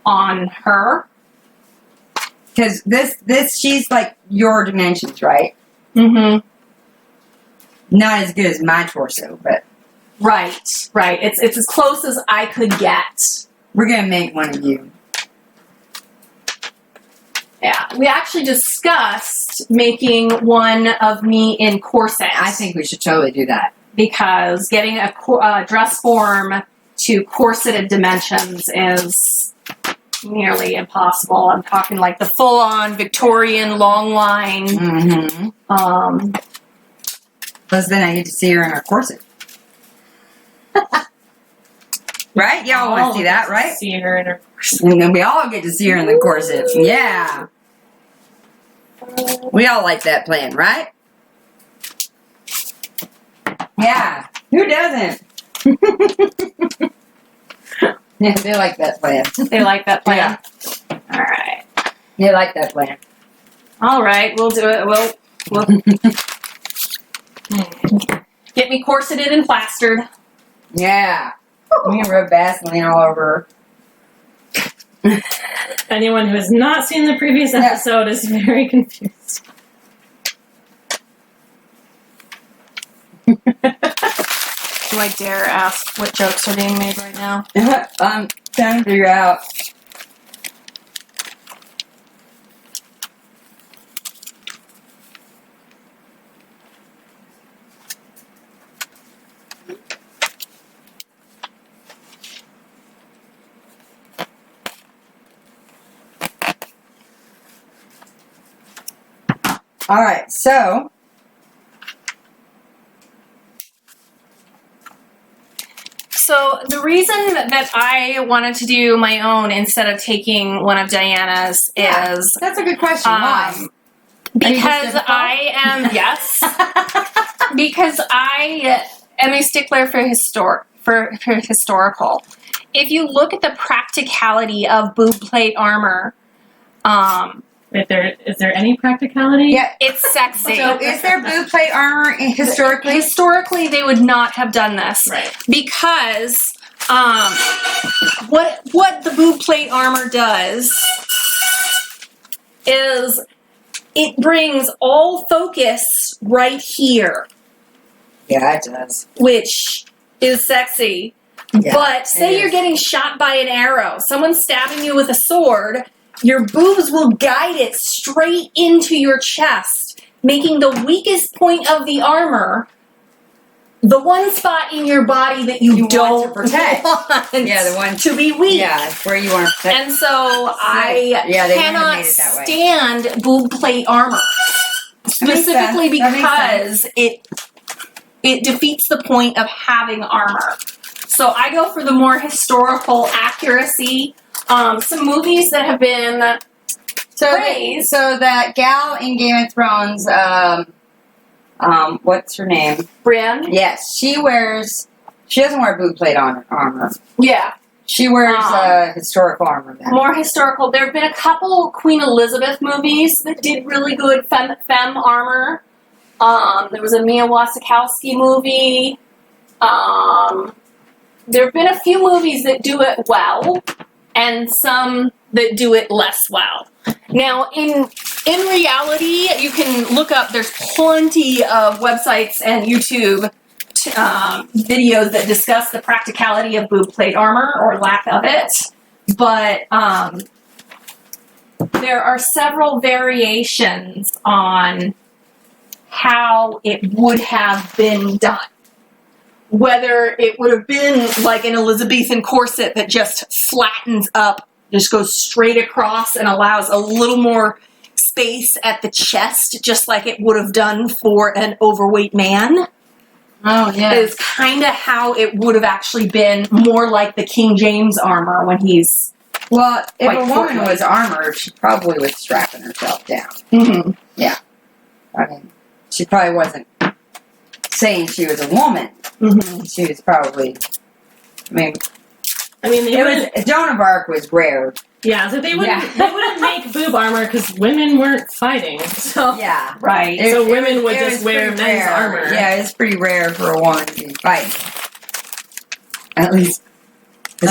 Speaker 2: on her.
Speaker 1: Because this she's like your dimensions, right?
Speaker 2: Mm-hmm.
Speaker 1: Not as good as my torso, but
Speaker 2: Right. It's as close as I could get.
Speaker 1: we're gonna make one of you.
Speaker 2: Yeah. We actually discussed making one of me in corset.
Speaker 1: I think we should totally do that.
Speaker 2: Because getting a dress form to corseted dimensions is nearly impossible. I'm talking like the full-on Victorian long line.
Speaker 1: Mm-hmm. Plus, then I get to see her in her corset. Right? Y'all want to see that, right?
Speaker 3: See her in her.
Speaker 1: And then we all get to see her in the corset. Yeah. We all like that plan, right? Yeah. Who doesn't? Yeah, they like that plan.
Speaker 2: They like that plan.
Speaker 1: Yeah.
Speaker 2: All right.
Speaker 1: They like that plan.
Speaker 2: All right. We'll do it. We'll get me corseted and plastered.
Speaker 1: Yeah. We can rub Vaseline all over her.
Speaker 3: Anyone who has not seen the previous episode is very confused.
Speaker 2: Do I dare ask what jokes are being made right now?
Speaker 1: I'm trying to figure out. All right, so
Speaker 2: So the reason that I wanted to do my own instead of taking one of Diana's is
Speaker 1: that's a good question. Why?
Speaker 2: because I am because I am a stickler for historical. If you look at the practicality of boob plate armor,
Speaker 3: Is there any practicality?
Speaker 1: Yeah.
Speaker 2: it's sexy.
Speaker 1: So is there boob plate armor historically?
Speaker 2: Historically, they would not have done this.
Speaker 3: Right.
Speaker 2: Because what the boob plate armor does is it brings all focus right here,
Speaker 1: Yeah, it does.
Speaker 2: which is sexy.
Speaker 1: Yeah,
Speaker 2: But say
Speaker 1: it
Speaker 2: you're
Speaker 1: is.
Speaker 2: getting shot by an arrow, someone's stabbing you with a sword, your boobs will guide it straight into your chest, making the weakest point of the armor the one spot in your body that you
Speaker 1: want
Speaker 2: don't
Speaker 1: to protect.
Speaker 2: want
Speaker 1: Yeah, the one
Speaker 2: to be weak.
Speaker 1: Yeah, it's where you want to protect.
Speaker 2: And so I
Speaker 1: Yeah, they wouldn't have
Speaker 2: cannot
Speaker 1: made it that way.
Speaker 2: stand boob plate armor. Specifically
Speaker 1: That makes
Speaker 2: because it defeats the point of having armor. So I go for the more historical accuracy. Some movies that have been praised.
Speaker 1: So that gal in Game of Thrones, what's her name?
Speaker 2: Brienne.
Speaker 1: Yes, she doesn't wear boob plate armor.
Speaker 2: Yeah.
Speaker 1: She wears historical armor then.
Speaker 2: More historical. There have been a couple Queen Elizabeth movies that did really good femme armor. There was a Mia Wasikowska movie. There have been a few movies that do it well, and some that do it less well. Now, in reality, you can look up, there's plenty of websites and YouTube videos that discuss the practicality of boob plate armor, or lack of it. But there are several variations on how it would have been done.
Speaker 4: whether it would have been like an Elizabethan corset that just flattens up, just goes straight across and allows a little more space at the chest, just like it would have done for an overweight man.
Speaker 1: Oh, yeah.
Speaker 4: Is kind of how it would have actually been, more like the King James armor when he's...
Speaker 1: Well, if
Speaker 4: Like
Speaker 1: a woman
Speaker 4: portly.
Speaker 1: was armored, she probably was strapping herself down.
Speaker 4: Mm-hmm.
Speaker 1: I mean, she probably wasn't saying she was a woman.
Speaker 4: Mm-hmm.
Speaker 1: She was probably... I mean, Joan of Arc was rare.
Speaker 3: Yeah, so they wouldn't make boob armor because women weren't fighting. So
Speaker 1: Yeah.
Speaker 4: Right.
Speaker 3: So women would
Speaker 1: it
Speaker 3: just
Speaker 1: was
Speaker 3: wear
Speaker 1: pretty
Speaker 3: men's
Speaker 1: rare.
Speaker 3: armor.
Speaker 1: Yeah, it's pretty rare for a woman to be fighting. At least the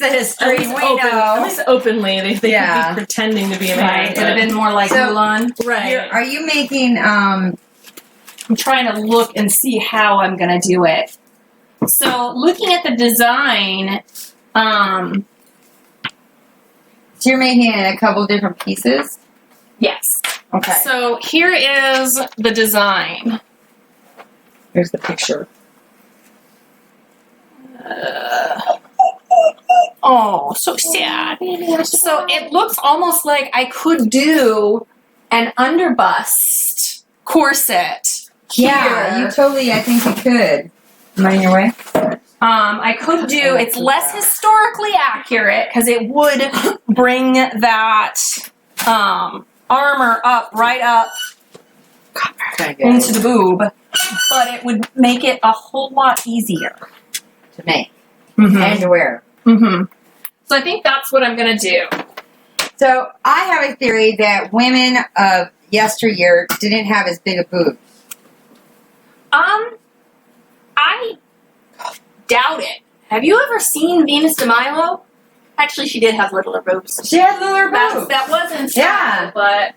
Speaker 1: history we know.
Speaker 3: At least openly, they could
Speaker 1: Yeah.
Speaker 3: be pretending to be a man.
Speaker 4: Right. It would have
Speaker 3: but-
Speaker 4: been more like
Speaker 1: So-
Speaker 4: Mulan.
Speaker 3: right.
Speaker 1: Are you making
Speaker 4: I'm trying to look and see how I'm going to do it. So, looking at the design,
Speaker 1: so you're making it in a couple different pieces?
Speaker 4: yes.
Speaker 1: Okay.
Speaker 4: So, here is the design.
Speaker 1: Here's the picture.
Speaker 4: Oh, so sad. So, it looks almost like I could do an underbust corset.
Speaker 1: Yeah,
Speaker 4: here.
Speaker 1: you totally, I think you could. Am I in your way?
Speaker 4: I could do, it's less historically accurate because it would bring that armor right up into the boob, but it would make it a whole lot easier.
Speaker 1: To make.
Speaker 4: Mm-hmm.
Speaker 1: And to wear.
Speaker 4: Mm-hmm. So I think that's what I'm going to do.
Speaker 1: So I have a theory that women of yesteryear didn't have as big a boob.
Speaker 4: I doubt it. Have you ever seen Venus de Milo? Actually, she did have littler boobs.
Speaker 1: She had littler boobs.
Speaker 4: That wasn't style,
Speaker 1: Yeah.
Speaker 4: but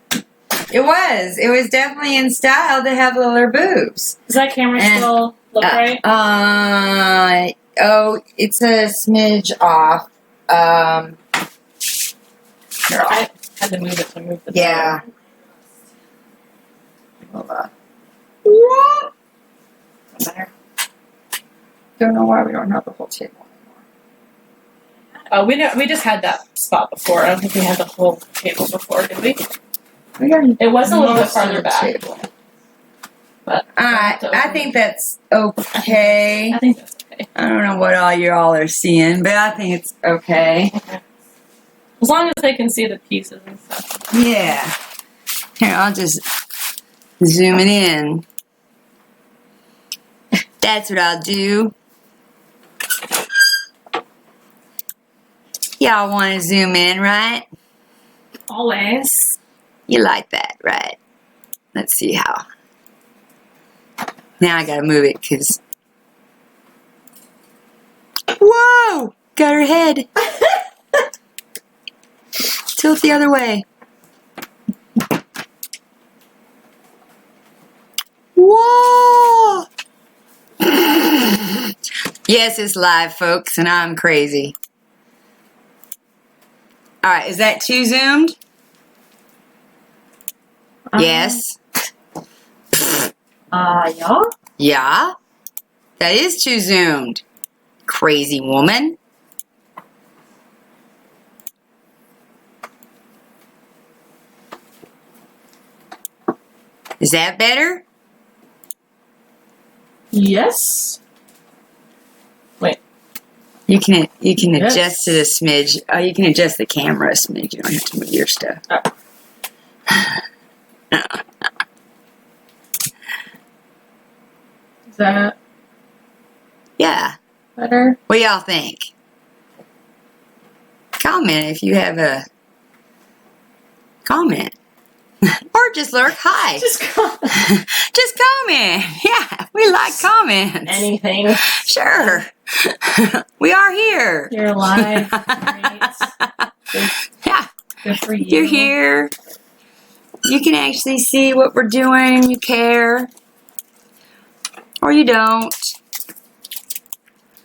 Speaker 1: It was. It was definitely in style to have littler boobs.
Speaker 3: Does that camera
Speaker 1: And-
Speaker 3: still look right?
Speaker 1: Oh, it's a smidge off.
Speaker 3: Here, I had to move it to move the
Speaker 1: Yeah. Hold on. Better. Don't know why we don't have the whole table anymore.
Speaker 3: We just had that spot before. I don't think we had the whole table before, did we?
Speaker 1: We got
Speaker 3: It was a little bit
Speaker 1: most of
Speaker 3: farther
Speaker 1: the
Speaker 3: back.
Speaker 1: table.
Speaker 3: But
Speaker 1: I think that's okay.
Speaker 3: I think that's okay.
Speaker 1: I don't know what all y'all are seeing, but I think it's okay.
Speaker 3: As long as they can see the pieces and stuff.
Speaker 1: Yeah. Here, I'll just zoom it in. That's what I'll do. Y'all want to zoom in, right?
Speaker 4: always.
Speaker 1: You like that, right? Let's see how. Now I gotta move it, because... Whoa! Got her head. Tilt the other way. Whoa! Yes, it's live, folks, and I'm crazy. Alright, is that too zoomed? Yes.
Speaker 3: Yeah.
Speaker 1: Yeah? That is too zoomed. Crazy woman. Is that better?
Speaker 3: Yes. Wait.
Speaker 1: You can
Speaker 3: Yes.
Speaker 1: adjust it a smidge. Oh, you can adjust the camera a smidge. You don't have to move your stuff.
Speaker 3: Is that
Speaker 1: Yeah.
Speaker 3: better?
Speaker 1: What y'all think? Comment if you have a comment. Or just lurk. Hi.
Speaker 3: Just
Speaker 1: Just comment. Yeah, we like comments.
Speaker 3: anything.
Speaker 1: Sure. We are here.
Speaker 3: You're alive. Great.
Speaker 1: Yeah,
Speaker 3: Good for you.
Speaker 1: you're here. You can actually see what we're doing and you care. Or you don't.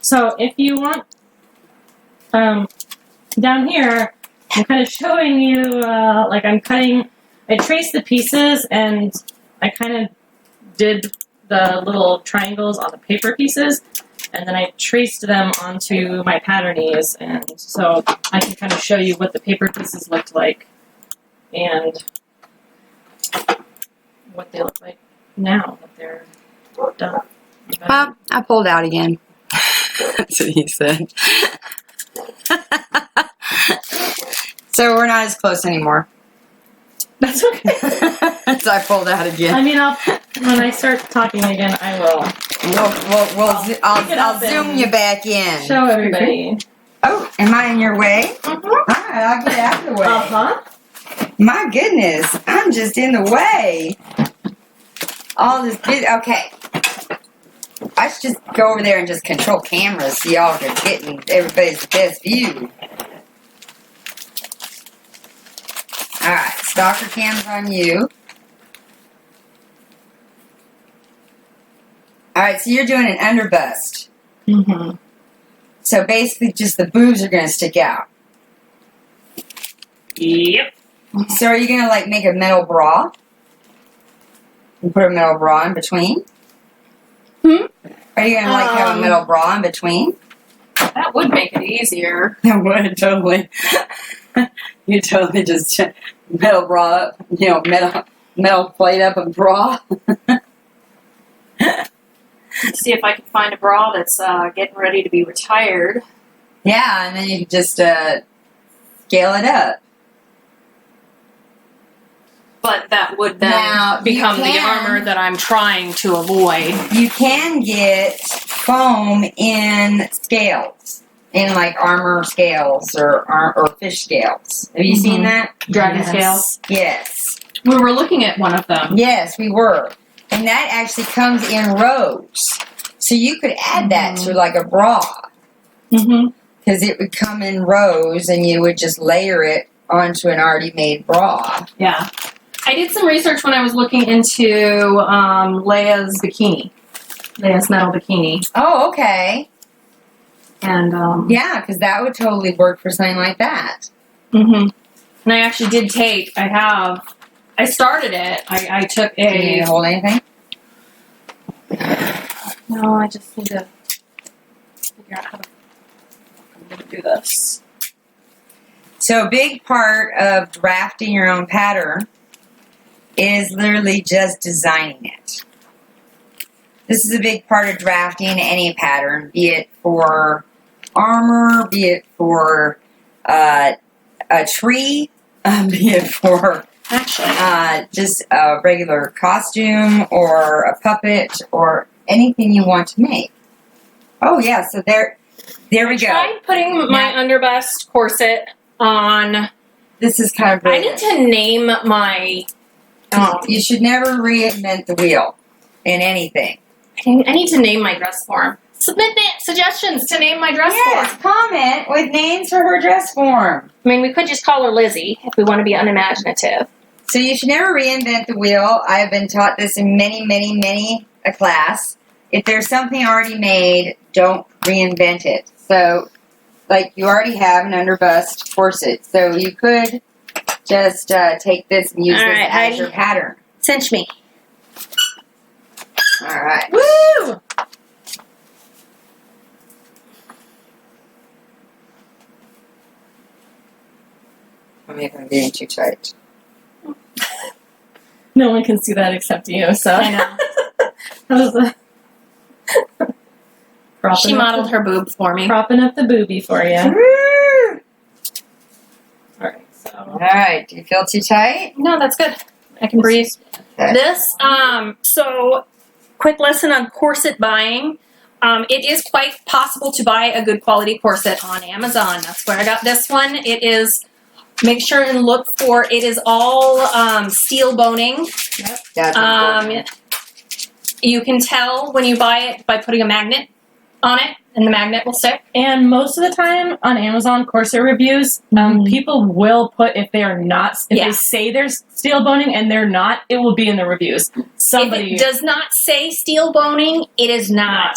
Speaker 3: So if you want, down here, I'm kind of showing you, like I'm cutting, I traced the pieces and I kind of did the little triangles on the paper pieces, and then I traced them onto my patternies, and so I can kind of show you what the paper pieces looked like and what they look like now that they're done.
Speaker 1: Well, I pulled out again. That's what he said. So we're not as close anymore.
Speaker 3: That's okay.
Speaker 1: So I pulled out again.
Speaker 3: I mean, when I start talking again, I will
Speaker 1: I'll zoom you back in.
Speaker 3: show everybody.
Speaker 1: Oh, am I in your way?
Speaker 4: Mhm.
Speaker 1: All right, I'll get out of the way.
Speaker 3: Uh-huh.
Speaker 1: My goodness, I'm just in the way. All this okay. I should just go over there and just control cameras so y'all are getting everybody's best view. Alright, stalker cam's on you. Alright, so you're doing an underbust.
Speaker 3: Mm-hmm.
Speaker 1: So basically just the boobs are going to stick out.
Speaker 3: Yep.
Speaker 1: So are you going to like make a metal bra? And put a metal bra in between?
Speaker 4: Hmm?
Speaker 1: Are you going to like have a metal bra in between?
Speaker 2: That would make it easier.
Speaker 1: I would, totally. You totally just metal bra up, metal plate up a bra.
Speaker 2: See if I can find a bra that's getting ready to be retired.
Speaker 1: Yeah, and then you can just scale it up.
Speaker 2: But that would then
Speaker 1: Now, you
Speaker 2: become the
Speaker 1: can-
Speaker 2: armor that I'm trying to avoid.
Speaker 1: You can get foam in scales, in like armor scales or fish scales. Have you seen that?
Speaker 2: Dragon
Speaker 3: Yes.
Speaker 2: scales.
Speaker 1: Yes.
Speaker 2: We were looking at one of them.
Speaker 1: Yes, we were. And that actually comes in rows. So you could add that to like a bra.
Speaker 2: Mm-hmm.
Speaker 1: Because it would come in rows and you would just layer it onto an already made bra.
Speaker 2: Yeah. I did some research when I was looking into Leia's bikini. Leia's metal bikini.
Speaker 1: Oh, okay.
Speaker 2: And,
Speaker 1: Yeah, because that would totally work for something like that.
Speaker 2: mm-hmm. And I actually did I started it. I took
Speaker 1: Do you need to
Speaker 2: a,
Speaker 1: hold anything?
Speaker 2: no, I just need to figure out how to I'm going to do this.
Speaker 1: So a big part of drafting your own pattern is literally just designing it. This is a big part of drafting any pattern, be it for armor, be it for a tree, be it for
Speaker 2: Actually,
Speaker 1: just a regular costume or a puppet or anything you want to make. Oh yeah, so there we go.
Speaker 2: tried putting my underbust corset on.
Speaker 1: This is kind of
Speaker 2: I
Speaker 1: brilliant.
Speaker 2: need to name my.
Speaker 1: You should never reinvent the wheel in anything.
Speaker 2: I need to name my dress form. Submit suggestions to name my dress
Speaker 1: Yes,
Speaker 2: form.
Speaker 1: comment with names for her dress form.
Speaker 2: I mean, we could just call her Lizzie if we want to be unimaginative.
Speaker 1: So you should never reinvent the wheel. I've been taught this in many a class. If there's something already made, don't reinvent it. So, like, you already have an underbust corset. So you could just take this and use
Speaker 2: All
Speaker 1: this
Speaker 2: right,
Speaker 1: as
Speaker 2: Heidi.
Speaker 1: your pattern.
Speaker 2: Cinch me.
Speaker 1: All right.
Speaker 2: Woo!
Speaker 1: I'm making getting too tight.
Speaker 3: No one can see that except you, so.
Speaker 2: I know.
Speaker 3: That was the
Speaker 2: She modeled her boob for me.
Speaker 3: Propping up the boobie for you.
Speaker 1: Woo!
Speaker 3: Alright, so.
Speaker 1: All right. Do you feel too tight?
Speaker 2: No, that's good. I can breathe.
Speaker 1: Okay.
Speaker 2: This, so, quick lesson on corset buying. It is quite possible to buy a good quality corset on Amazon. That's where I got this one. It is, make sure and look for, it is all steel boning.
Speaker 1: That's important.
Speaker 2: You can tell when you buy it by putting a magnet on it, and the magnet will stick.
Speaker 3: And most of the time on Amazon corset reviews, people will put if they are not, if
Speaker 2: Yeah.
Speaker 3: they say there's steel boning and they're not, it will be in the reviews. Somebody.
Speaker 2: If it does not say steel boning, it is not.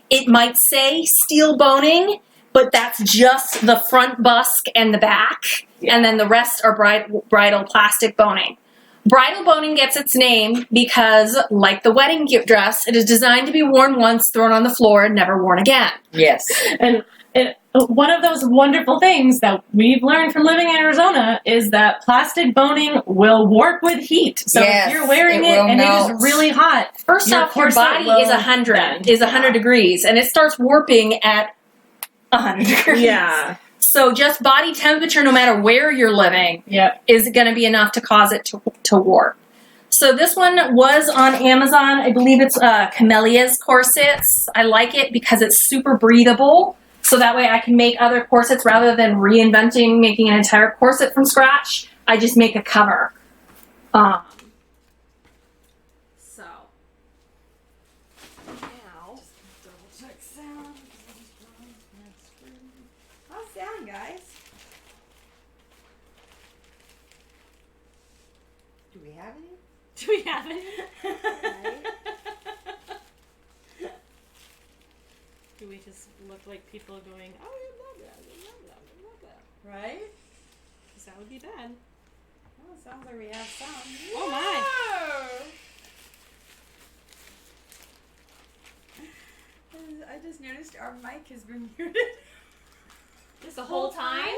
Speaker 2: It might say steel boning, but that's just the front busk and the back, and then the rest are bridal plastic boning.
Speaker 4: Bridal boning gets its name because, like the wedding dress, it is designed to be worn once, thrown on the floor, and never worn again.
Speaker 1: Yes.
Speaker 3: And one of those wonderful things that we've learned from living in Arizona is that plastic boning will warp with heat. So
Speaker 1: Yes,
Speaker 3: if you're wearing
Speaker 1: it
Speaker 3: it
Speaker 1: will
Speaker 3: and
Speaker 1: melt.
Speaker 3: it is really hot,
Speaker 4: First off, your
Speaker 3: corset
Speaker 4: body
Speaker 3: will
Speaker 4: is 100
Speaker 3: bend.
Speaker 4: is 100 degrees, and it starts warping at 100 degrees.
Speaker 3: Yeah.
Speaker 4: So just body temperature, no matter where you're living,
Speaker 3: Yep.
Speaker 4: is going to be enough to cause it to warp. So this one was on Amazon. I believe it's Camellia's corsets. I like it because it's super breathable. So that way I can make other corsets rather than reinventing, making an entire corset from scratch. I just make a cover. So now,
Speaker 1: Double check sound. How's sound, guys? Do we have any?
Speaker 3: Do we have it? Do we just look like people going, oh, you love that, you love that, you love that?
Speaker 1: Right?
Speaker 3: Because that would be bad.
Speaker 1: Well, it sounds like we have some.
Speaker 3: Oh, my.
Speaker 1: I just noticed our mic has been muted.
Speaker 4: this the whole time?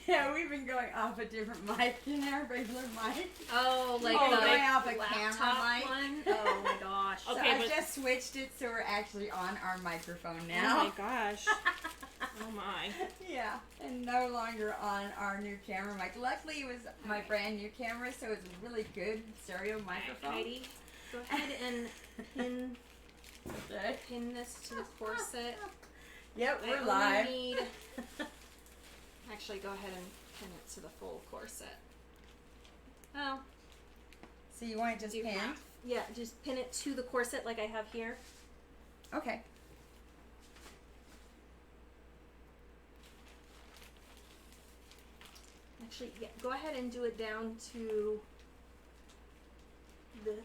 Speaker 1: Yeah, we've been going off a different mic than our regular mic.
Speaker 4: Oh, like
Speaker 1: Oh,
Speaker 4: the
Speaker 1: going off a
Speaker 4: laptop
Speaker 1: camera mic.
Speaker 4: one? Oh my gosh.
Speaker 1: So
Speaker 3: Okay,
Speaker 1: I
Speaker 3: but-
Speaker 1: just switched it so we're actually on our microphone
Speaker 3: Oh,
Speaker 1: now.
Speaker 3: my gosh. Oh, my.
Speaker 1: Yeah, and no longer on our new camera mic. Luckily, it was my brand new camera, so it's a really good stereo microphone.
Speaker 4: Heidi, go ahead and pin this to the corset.
Speaker 1: Yep,
Speaker 4: I
Speaker 1: we're
Speaker 4: only
Speaker 1: live.
Speaker 4: need- Actually, go ahead and pin it to the full corset. Oh,
Speaker 1: So you want it just
Speaker 4: do
Speaker 1: pinned?
Speaker 4: half. Yeah, just pin it to the corset like I have here.
Speaker 1: Okay.
Speaker 4: Actually, yeah, go ahead and do it down to the,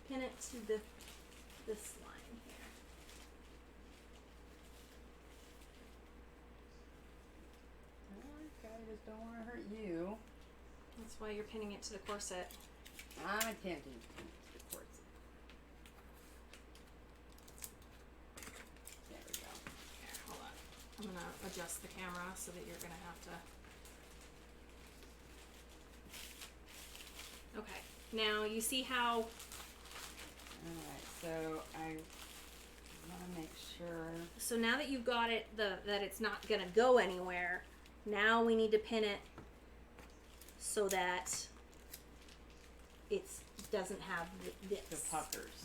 Speaker 4: pin it to this line here.
Speaker 1: Okay, just don't want to hurt you.
Speaker 4: That's why you're pinning it to the corset.
Speaker 1: I'm attempting to pin it to the corset. There we go.
Speaker 4: Here, hold on. I'm gonna adjust the camera so that you're gonna have to. Okay, now you see how
Speaker 1: Alright, so I want to make sure.
Speaker 4: so now that you've got it that it's not gonna go anywhere, now we need to pin it so that it doesn't have this.
Speaker 1: The puckers.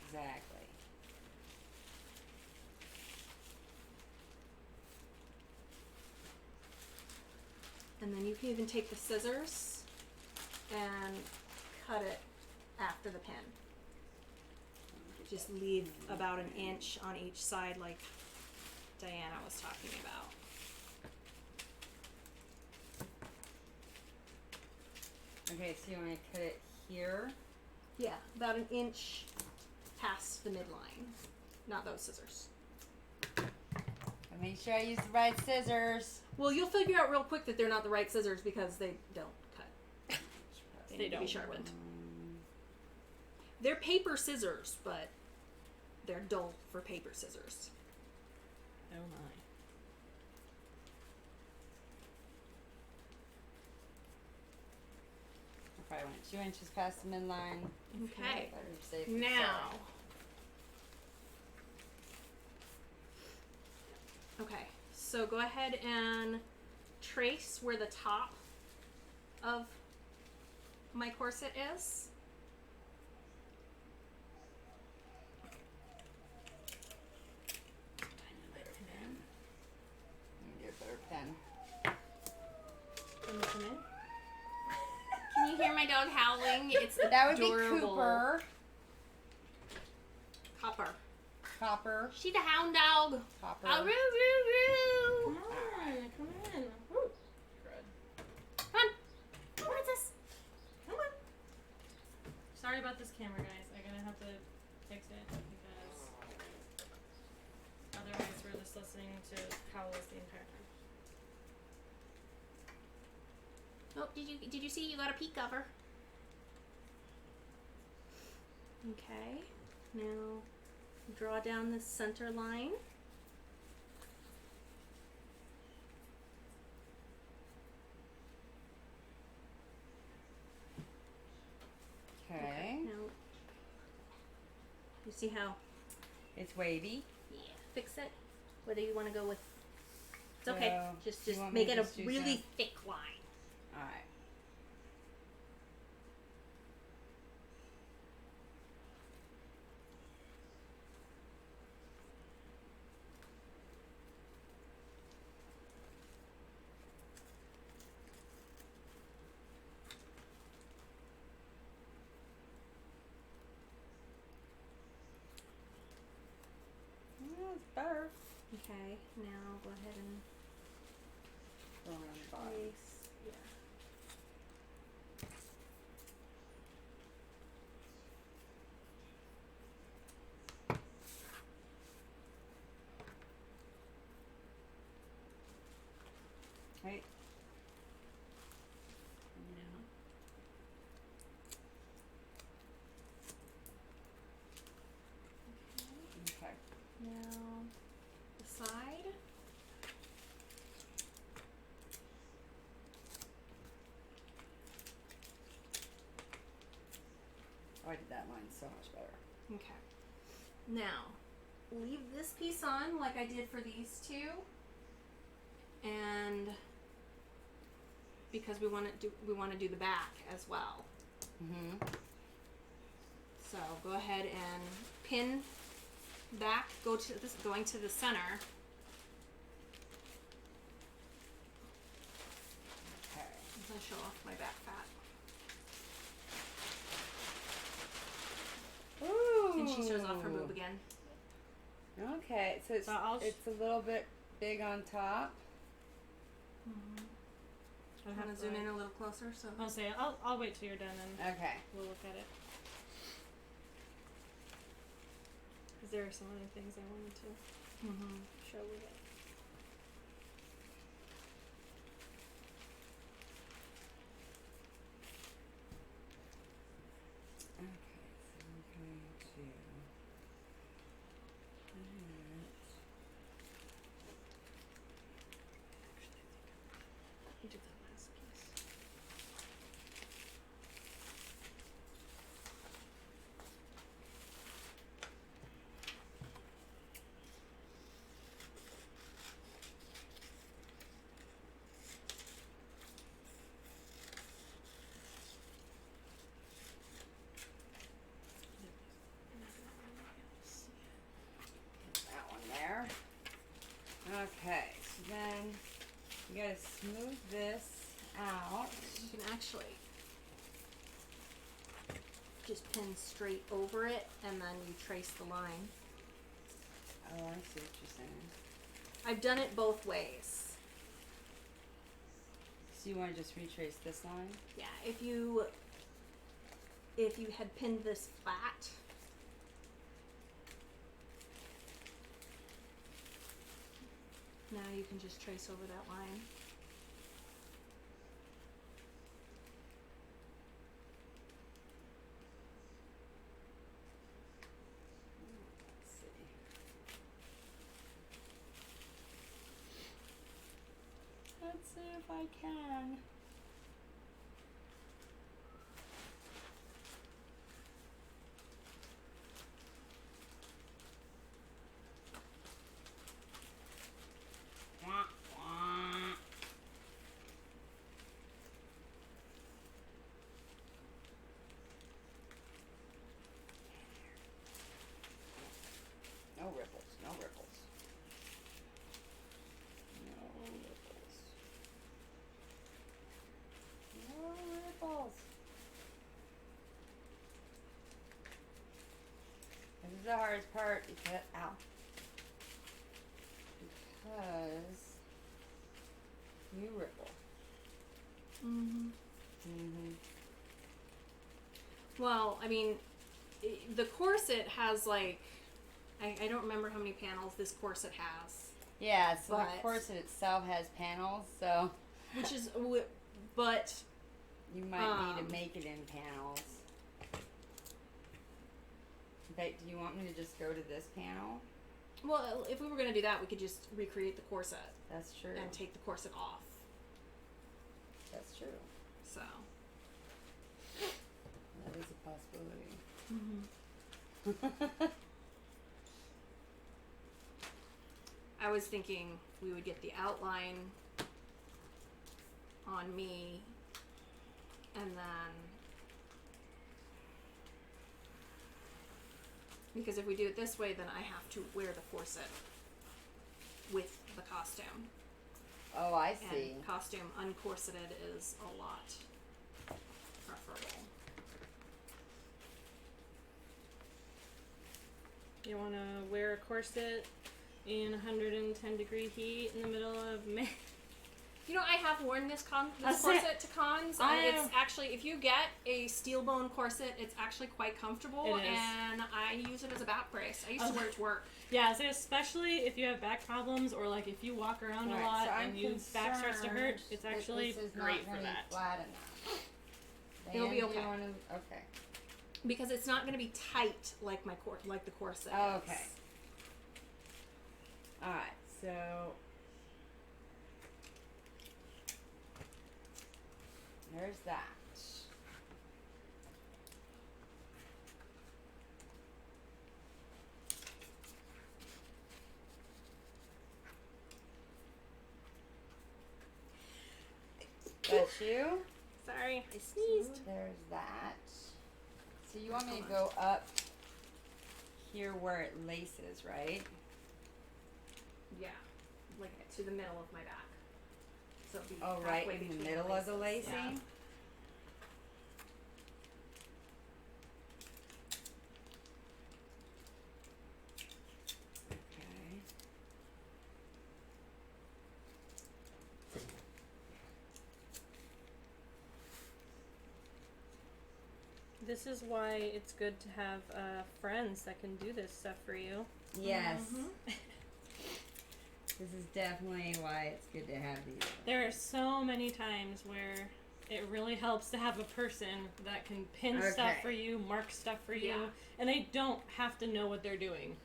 Speaker 1: Exactly.
Speaker 4: And then you can even take the scissors and cut it after the pin. Just leave about an inch on each side like Diana was talking about.
Speaker 1: Okay, so you want to cut it here?
Speaker 4: Yeah, about an inch past the midline. Not those scissors.
Speaker 1: I make sure I use the right scissors.
Speaker 4: Well, you'll figure out real quick that they're not the right scissors because they don't cut. They need to be sharpened. They're paper scissors, but they're dull for paper scissors.
Speaker 3: Oh, my.
Speaker 1: I probably went 2 inches past the midline.
Speaker 4: Okay.
Speaker 1: Better safe than
Speaker 4: Now.
Speaker 1: sorry.
Speaker 4: Okay, so go ahead and trace where the top of my corset is.
Speaker 1: Let me get a better pen.
Speaker 4: Can you hear my dog howling? It's
Speaker 1: That would
Speaker 4: adorable.
Speaker 1: be Cooper.
Speaker 4: Copper.
Speaker 1: Copper.
Speaker 4: She's a hound dog.
Speaker 1: Copper.
Speaker 4: Oh, roo, roo, roo.
Speaker 3: Come on, come in. Woo.
Speaker 4: Come on. What is this?
Speaker 3: Come on. Sorry about this camera, guys. I'm gonna have to fix it because otherwise we're just listening to howls the entire time.
Speaker 4: Oh, did you see you got a peak cover?
Speaker 2: Okay, now draw down this center line.
Speaker 1: Okay.
Speaker 2: Now, you see how?
Speaker 1: It's wavy.
Speaker 2: Yeah. Fix it. Whether you want to go with. It's
Speaker 1: So,
Speaker 2: okay. Just
Speaker 1: you want
Speaker 2: make
Speaker 1: me
Speaker 2: it
Speaker 1: to
Speaker 2: a
Speaker 1: just do
Speaker 2: really
Speaker 1: some-
Speaker 2: thick line.
Speaker 1: All right. It's better.
Speaker 2: Okay. Now go ahead and
Speaker 1: Go around the bottom.
Speaker 2: place. Yeah.
Speaker 1: Right.
Speaker 2: Now.
Speaker 1: Okay.
Speaker 2: Now the side.
Speaker 1: Oh, I did that line so much better.
Speaker 2: Okay. Now, leave this piece on like I did for these two. And because we want to do the back as well.
Speaker 1: Mm-hmm.
Speaker 2: So go ahead and pin back, going to the center.
Speaker 1: Okay.
Speaker 2: I'm going to show off my back fat.
Speaker 1: Ooh.
Speaker 2: And she shows off her boob again.
Speaker 1: Okay, so it's,
Speaker 2: So I'll
Speaker 1: it's a little bit big on top.
Speaker 2: I want to zoom in a little closer. So
Speaker 3: I'll say I'll wait till you're done and
Speaker 1: Okay.
Speaker 3: we'll look at it. Because there are some other things I wanted to show with it.
Speaker 1: Okay, so we're going to
Speaker 3: You did that last piece.
Speaker 1: that one there. Okay, so then you gotta smooth this out.
Speaker 2: you can actually just pin straight over it, and then you trace the line.
Speaker 1: Oh, I see what you're saying.
Speaker 2: I've done it both ways.
Speaker 1: So you want to just retrace this line?
Speaker 2: Yeah, if you had pinned this flat, now you can just trace over that line.
Speaker 1: Let's see. Let's see if I can. Wah, wah. No ripples, no ripples. No ripples. No ripples. This is the hardest part because, ow. Because you ripple.
Speaker 2: Mm-hmm.
Speaker 1: Mm-hmm.
Speaker 2: Well, I mean, the corset has like, I don't remember how many panels this corset has.
Speaker 1: Yeah, so
Speaker 2: But-
Speaker 1: the corset itself has panels, so
Speaker 2: Which is, but
Speaker 1: you might need to make it in panels. Okay, do you want me to just go to this panel?
Speaker 4: Well, if we were going to do that, we could just recreate the corset
Speaker 1: That's true.
Speaker 4: and take the corset off.
Speaker 1: That's true.
Speaker 4: So.
Speaker 1: That is a possibility.
Speaker 4: I was thinking we would get the outline on me and then, because if we do it this way, then I have to wear the corset with the costume.
Speaker 1: Oh, I see.
Speaker 4: And costume uncorseted is a lot preferable.
Speaker 3: You want to wear a corset in 110-degree heat in the middle of May?
Speaker 4: You know, I have worn this
Speaker 3: That's
Speaker 4: corset to cons,
Speaker 3: I
Speaker 4: and
Speaker 3: know.
Speaker 4: it's actually, if you get a steel bone corset, it's actually quite comfortable,
Speaker 3: It is.
Speaker 4: and I use it as a back brace. I used to wear it to work.
Speaker 3: Yeah, so especially if you have back problems or like if you walk around a lot and your back starts to hurt, it's actually great for that.
Speaker 1: Flat enough.
Speaker 4: It'll be
Speaker 1: Dan, do you
Speaker 4: okay.
Speaker 1: okay.
Speaker 4: Because it's not going to be tight like the corset
Speaker 1: Oh,
Speaker 4: is.
Speaker 1: okay. All right. So there's that. That's you.
Speaker 4: Sorry, I sneezed.
Speaker 1: There's that. So you want me to go up here where it laces, right?
Speaker 4: Yeah, like to the middle of my back. So it'll be
Speaker 1: Oh, right
Speaker 4: halfway
Speaker 1: in the
Speaker 4: between
Speaker 1: middle of the
Speaker 4: laces.
Speaker 1: lacing?
Speaker 4: Yeah.
Speaker 1: Okay.
Speaker 3: This is why it's good to have friends that can do this stuff for you.
Speaker 1: Yes.
Speaker 4: Mm-hmm.
Speaker 1: This is definitely why it's good to have these.
Speaker 3: There are so many times where it really helps to have a person that can pin
Speaker 1: Okay.
Speaker 3: stuff for you, mark stuff for you,
Speaker 4: Yeah.
Speaker 3: and they don't have to know what they're doing.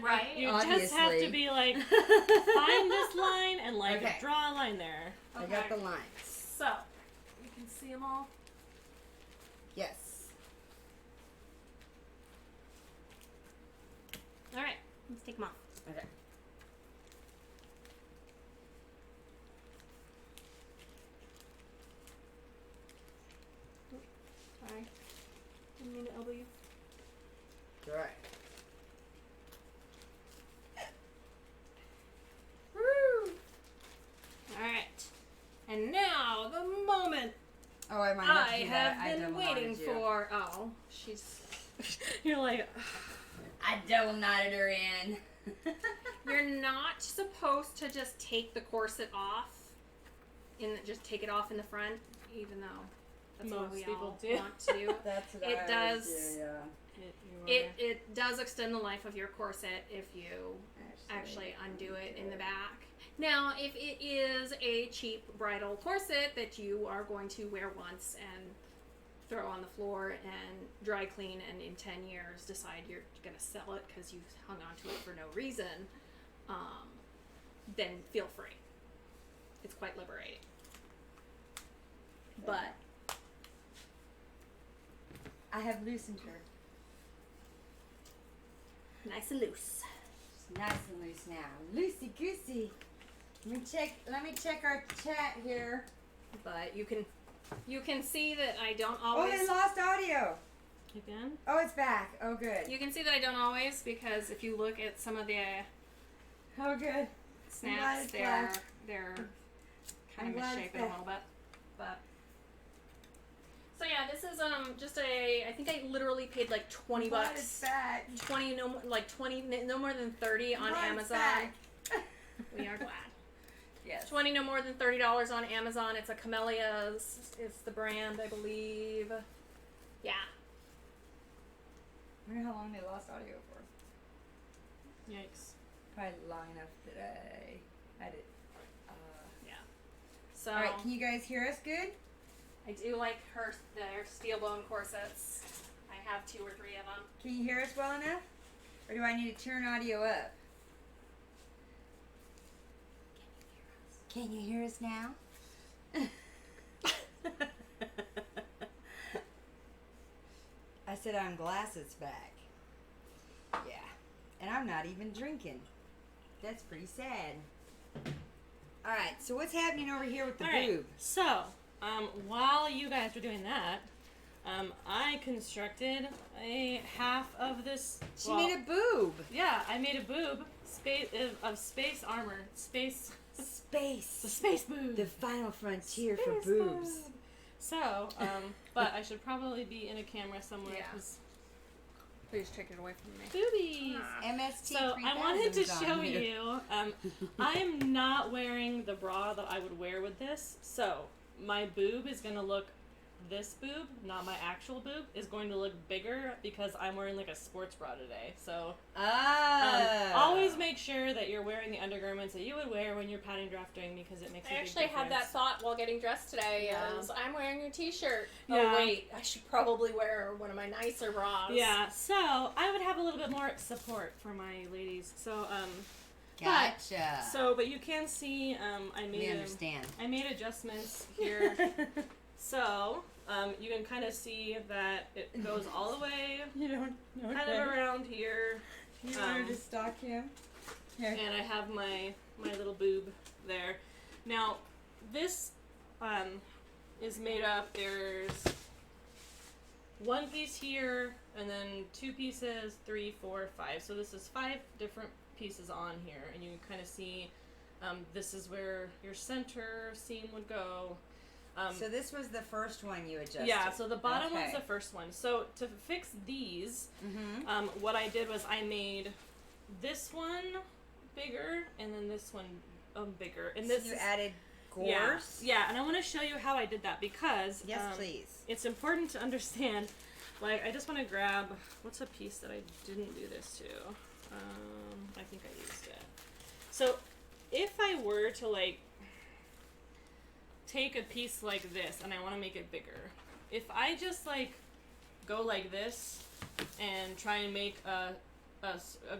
Speaker 4: Right?
Speaker 3: You just have to
Speaker 1: Obviously.
Speaker 3: be like, find this line and like
Speaker 1: Okay.
Speaker 3: draw a line there.
Speaker 1: I got the lines.
Speaker 4: So, you can see them all.
Speaker 1: Yes.
Speaker 4: All right, let's take them off.
Speaker 1: Okay.
Speaker 4: Sorry. Didn't mean to elbow you.
Speaker 1: All right.
Speaker 4: Woo! All right. And now the moment
Speaker 1: Oh, I might have to
Speaker 4: I
Speaker 1: do that.
Speaker 4: have been
Speaker 1: double
Speaker 4: waiting
Speaker 1: knotted you.
Speaker 4: for. Oh, she's.
Speaker 3: You're like,
Speaker 1: I double knotted her in.
Speaker 4: You're not supposed to just take the corset off, just take it off in the front, even though that's what
Speaker 3: Most
Speaker 4: we
Speaker 3: people
Speaker 4: all
Speaker 3: do.
Speaker 4: want to do.
Speaker 1: That's what
Speaker 4: It
Speaker 1: I
Speaker 4: does.
Speaker 1: always do, yeah.
Speaker 4: It does extend the life of your corset if you actually undo it in the back. Now, if it is a cheap bridal corset that you are going to wear once and throw on the floor and dry clean and in 10 years decide you're going to sell it because you hung on to it for no reason, then feel free. It's quite liberating. But
Speaker 1: I have loosened her.
Speaker 4: nice and loose.
Speaker 1: She's nice and loose now. Loosey goosey. Let me check our chat here.
Speaker 4: But you can see that I don't
Speaker 1: Oh,
Speaker 4: always...
Speaker 1: they lost audio.
Speaker 3: again?
Speaker 1: Oh, it's back. Oh, good.
Speaker 4: You can see that I don't always, because if you look at some of the
Speaker 1: Oh, good.
Speaker 4: snaps,
Speaker 1: it's
Speaker 4: they're
Speaker 1: black.
Speaker 4: kind
Speaker 1: I'm
Speaker 4: of
Speaker 1: glad
Speaker 4: misshapen
Speaker 1: it's
Speaker 4: a little bit. But so yeah, this is just I think I literally paid like 20
Speaker 1: Glad it's
Speaker 4: bucks.
Speaker 1: back.
Speaker 4: 20 no more than 30 on
Speaker 1: Glad it's
Speaker 4: Amazon.
Speaker 1: back.
Speaker 4: We are glad.
Speaker 1: Yes.
Speaker 4: 20 no more than $30 on Amazon. It's a Camellia's. It's the brand, I believe. Yeah.
Speaker 1: I wonder how long they lost audio for.
Speaker 3: Yikes.
Speaker 1: Probably long enough that I had it.
Speaker 4: Yeah. So
Speaker 1: Alright, can you guys hear us good?
Speaker 4: I do like their steel bone corsets.
Speaker 2: I have 2 or 3 of them.
Speaker 1: Can you hear us well enough? Or do I need to turn audio up? Can you hear us now? I said I'm glasses back. Yeah. And I'm not even drinking. That's pretty sad. Alright, so what's happening over here with the boob?
Speaker 3: So, while you guys were doing that, I constructed a half of this.
Speaker 1: She made a boob.
Speaker 3: Yeah, I made a boob of space armor. Space.
Speaker 1: Space.
Speaker 3: The space boob.
Speaker 1: The final frontier for boobs.
Speaker 3: Boob. So, but I should probably be in a camera somewhere.
Speaker 2: Yeah. Please take it away from me.
Speaker 3: Boobies.
Speaker 1: MST.
Speaker 3: So I wanted to show you. I'm not wearing the bra that I would wear with this. So my boob is gonna look. This boob, not my actual boob, is going to look bigger because I'm wearing like a sports bra today. So always make sure that you're wearing the undergarments that you would wear when you're padding drafting because it makes a
Speaker 2: I
Speaker 3: big
Speaker 2: actually had that
Speaker 3: difference.
Speaker 2: thought while getting dressed today. As I'm wearing a t-shirt.
Speaker 3: Yeah.
Speaker 2: Oh wait, I should probably wear one of my nicer bras.
Speaker 3: Yeah, so I would have a little bit more support for my ladies. So
Speaker 1: Gotcha.
Speaker 3: but you can see I
Speaker 1: we understand.
Speaker 3: I made adjustments here. So, you can kind of see that it goes all the way
Speaker 1: You don't know.
Speaker 3: kind of around here.
Speaker 1: You want her to stalk him? Here.
Speaker 3: And I have my little boob there. Now, this is made up, there's 1 piece here, and then 2 pieces, 3, 4, 5. So this is 5 different pieces on here, and you can kind of see this is where your center seam would go.
Speaker 1: So this was the first one you adjusted?
Speaker 3: Yeah, so the bottom
Speaker 1: Okay.
Speaker 3: one's the first one. So to fix these,
Speaker 1: Mm-hmm.
Speaker 3: what I did was I made this one bigger and then this one bigger. And this
Speaker 1: you
Speaker 3: is,
Speaker 1: added gores?
Speaker 3: yeah, and I want to show you how I did that because
Speaker 1: Yes, please.
Speaker 3: it's important to understand. Like, I just want to grab, what's a piece that I didn't do this to? I think I used it. So if I were to like take a piece like this and I want to make it bigger. If I just like go like this and try and make a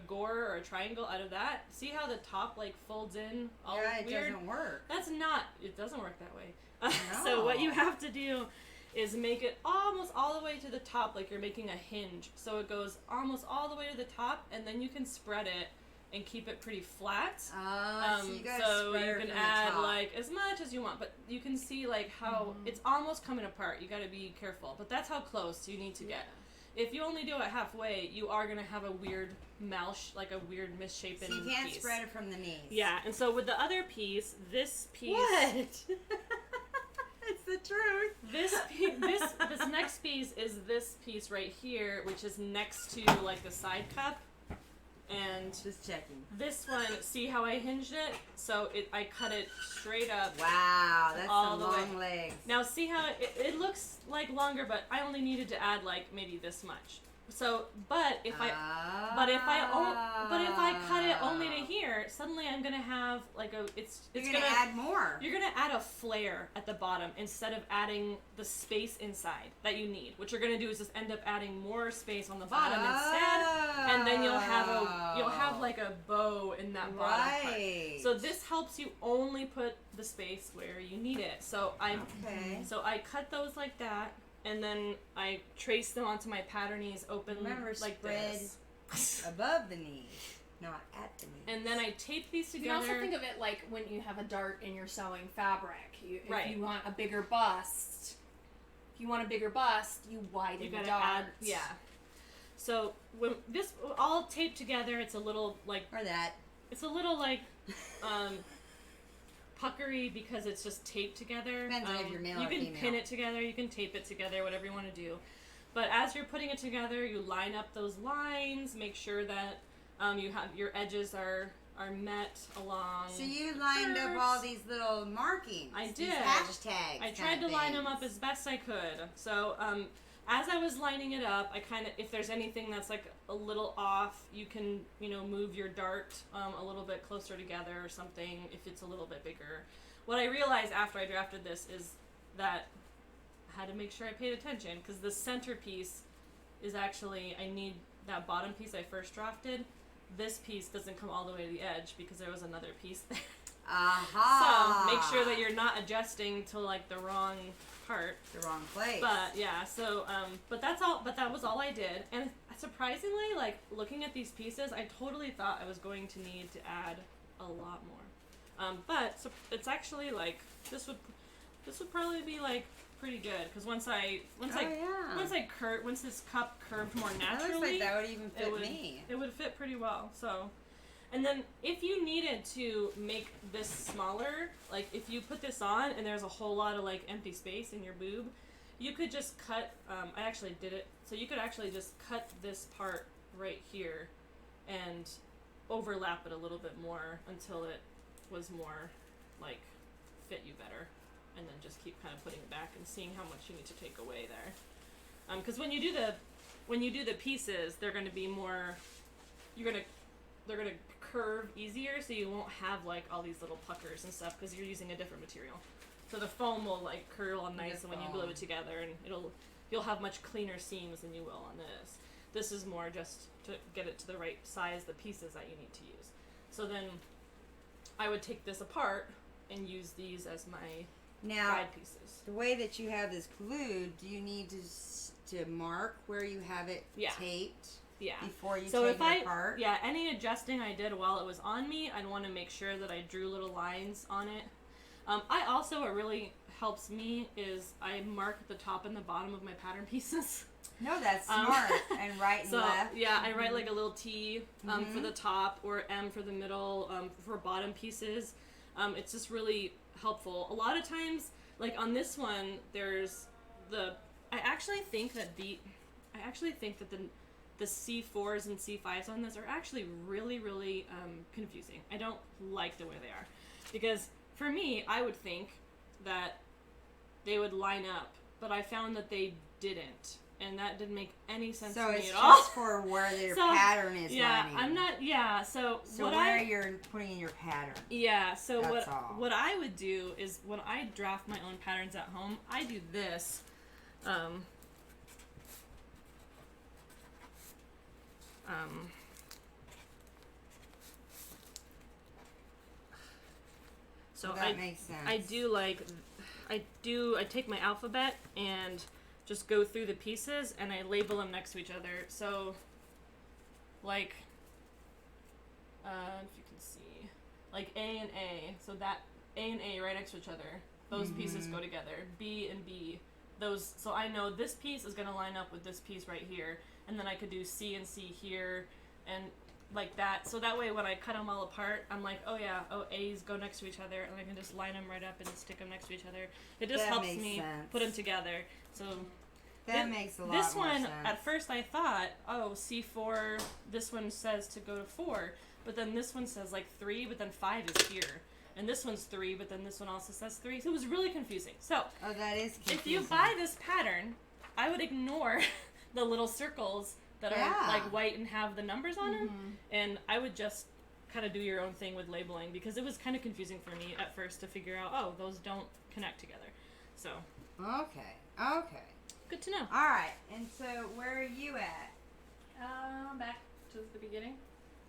Speaker 3: gore or a triangle out of that, see how the top like folds in all
Speaker 1: it
Speaker 3: weird?
Speaker 1: doesn't work.
Speaker 3: It doesn't work that way. So what you have to do is make it almost all the way to the top like you're making a hinge. So it goes almost all the way to the top and then you can spread it and keep it pretty flat.
Speaker 1: So you gotta spread her
Speaker 3: can
Speaker 1: from the
Speaker 3: add
Speaker 1: top.
Speaker 3: like as much as you want, but you can see like how it's almost coming apart. You gotta be careful, but that's how close you need to get. If you only do it halfway, you are gonna have a weird like a weird misshapen
Speaker 1: So you can't
Speaker 3: piece.
Speaker 1: spread it from the knees.
Speaker 3: Yeah, and so with the other piece, this piece.
Speaker 1: What? It's the truth.
Speaker 3: This next piece is this piece right here, which is next to like the side cup. And
Speaker 1: Just checking.
Speaker 3: this one, see how I hinged it? So I cut it straight up.
Speaker 1: Wow, that's
Speaker 3: All
Speaker 1: some
Speaker 3: the
Speaker 1: long
Speaker 3: way.
Speaker 1: legs.
Speaker 3: Now see how it looks like longer, but I only needed to add like maybe this much. So, but if I cut it only to here, suddenly I'm gonna have like
Speaker 1: You're gonna add more.
Speaker 3: You're gonna add a flare at the bottom instead of adding the space inside that you need. What you're gonna do is just end up adding more space on the bottom instead, and then you'll have like a bow in that bottom
Speaker 1: Right.
Speaker 3: part. So this helps you only put the space where you need it. So I cut those like that. And then I trace them onto my patternies open
Speaker 1: Remember,
Speaker 3: like
Speaker 1: spread
Speaker 3: this.
Speaker 1: above the knees, not at the knees.
Speaker 3: And then I tape these
Speaker 2: You can
Speaker 3: together.
Speaker 2: also think of it like when you have a dart and you're sewing fabric. If
Speaker 3: Right.
Speaker 2: you want a bigger bust, you widen
Speaker 3: you
Speaker 2: the
Speaker 3: gotta
Speaker 2: dart.
Speaker 3: add, yeah. So when this all taped together, it's a little like
Speaker 1: Or that.
Speaker 3: puckery because it's just taped together.
Speaker 1: Depends on if you're male
Speaker 3: you
Speaker 1: or
Speaker 3: can
Speaker 1: female.
Speaker 3: pin it together, you can tape it together, whatever you want to do. But as you're putting it together, you line up those lines, make sure that you have your edges are met along.
Speaker 1: So you lined up all these little markings.
Speaker 3: I
Speaker 1: these
Speaker 3: did.
Speaker 1: hashtags.
Speaker 3: I tried to line them up as best I could. So as I was lining it up, I kind of, if there's anything that's like a little off, you can, move your dart a little bit closer together or something if it's a little bit bigger. What I realized after I drafted this is that I had to make sure I paid attention because the centerpiece is actually, I need that bottom piece I first drafted. This piece doesn't come all the way to the edge because there was another piece there.
Speaker 1: Aha!
Speaker 3: So make sure that you're not adjusting to like the wrong part.
Speaker 1: The wrong place.
Speaker 3: But yeah, so but that's all. But that was all I did. And surprisingly, like looking at these pieces, I totally thought I was going to need to add a lot more. But so it's actually like this would probably be like pretty good because once this cup curved more naturally,
Speaker 1: that looks like that would even fit me.
Speaker 3: It would fit pretty well. So, and then if you needed to make this smaller, like if you put this on and there's a whole lot of like empty space in your boob, you could just cut. I actually did it, so you could actually just cut this part right here, and overlap it a little bit more until it was more like fit you better. And then just keep kind of putting it back and seeing how much you need to take away there. Because when you do the pieces, they're going to be more. They're going to curve easier, so you won't have like all these little puckers and stuff because you're using a different material. So the foam will like curl all nice, and when you glue it together, and you'll have much cleaner seams than you will on this. This is more just to get it to the right size, the pieces that you need to use. So then, I would take this apart and use these as my guide pieces.
Speaker 1: The way that you have this glued, do you need to mark where you have it taped?
Speaker 3: Yeah.
Speaker 1: Before you take it apart?
Speaker 3: Yeah, any adjusting I did while it was on me, I'd want to make sure that I drew little lines on it. I also, what really helps me is I mark the top and the bottom of my pattern pieces.
Speaker 1: No, that's smart. And right and left.
Speaker 3: Yeah, I write like a little T for the top or M for the middle for bottom pieces. It's just really helpful. A lot of times, like on this one, there's I actually think that the C4s and C5s on this are actually really, really confusing. I don't like the way they are. Because for me, I would think that they would line up, but I found that they didn't. And that didn't make any sense to me at all.
Speaker 1: So it's just for where their pattern is lining. So where you're putting in your pattern.
Speaker 3: Yeah, so what I would do is when I draft my own patterns at home, I do this. So
Speaker 1: that makes sense.
Speaker 3: I take my alphabet and just go through the pieces and I label them next to each other. So, like, if you can see, like A and A. So that A and A right next to each other. Those pieces go together. B and B. So I know this piece is going to line up with this piece right here. And then I could do C and C here and like that. So that way when I cut them all apart, I'm like, A's go next to each other. And I can just line them right up and stick them next to each other. It just helps me put them together. So
Speaker 1: that makes a lot more sense.
Speaker 3: This one, at first I thought, C4, this one says to go to 4. But then this one says like 3, but then 5 is here. And this one's 3, but then this one also says 3. So it was really confusing. So
Speaker 1: that is confusing.
Speaker 3: If you buy this pattern, I would ignore the little circles that are like white and have the numbers on them. And I would just kind of do your own thing with labeling because it was kind of confusing for me at first to figure out, those don't connect together. So.
Speaker 1: Okay.
Speaker 3: Good to know.
Speaker 1: All right. And so where are you at?
Speaker 2: Back to the beginning.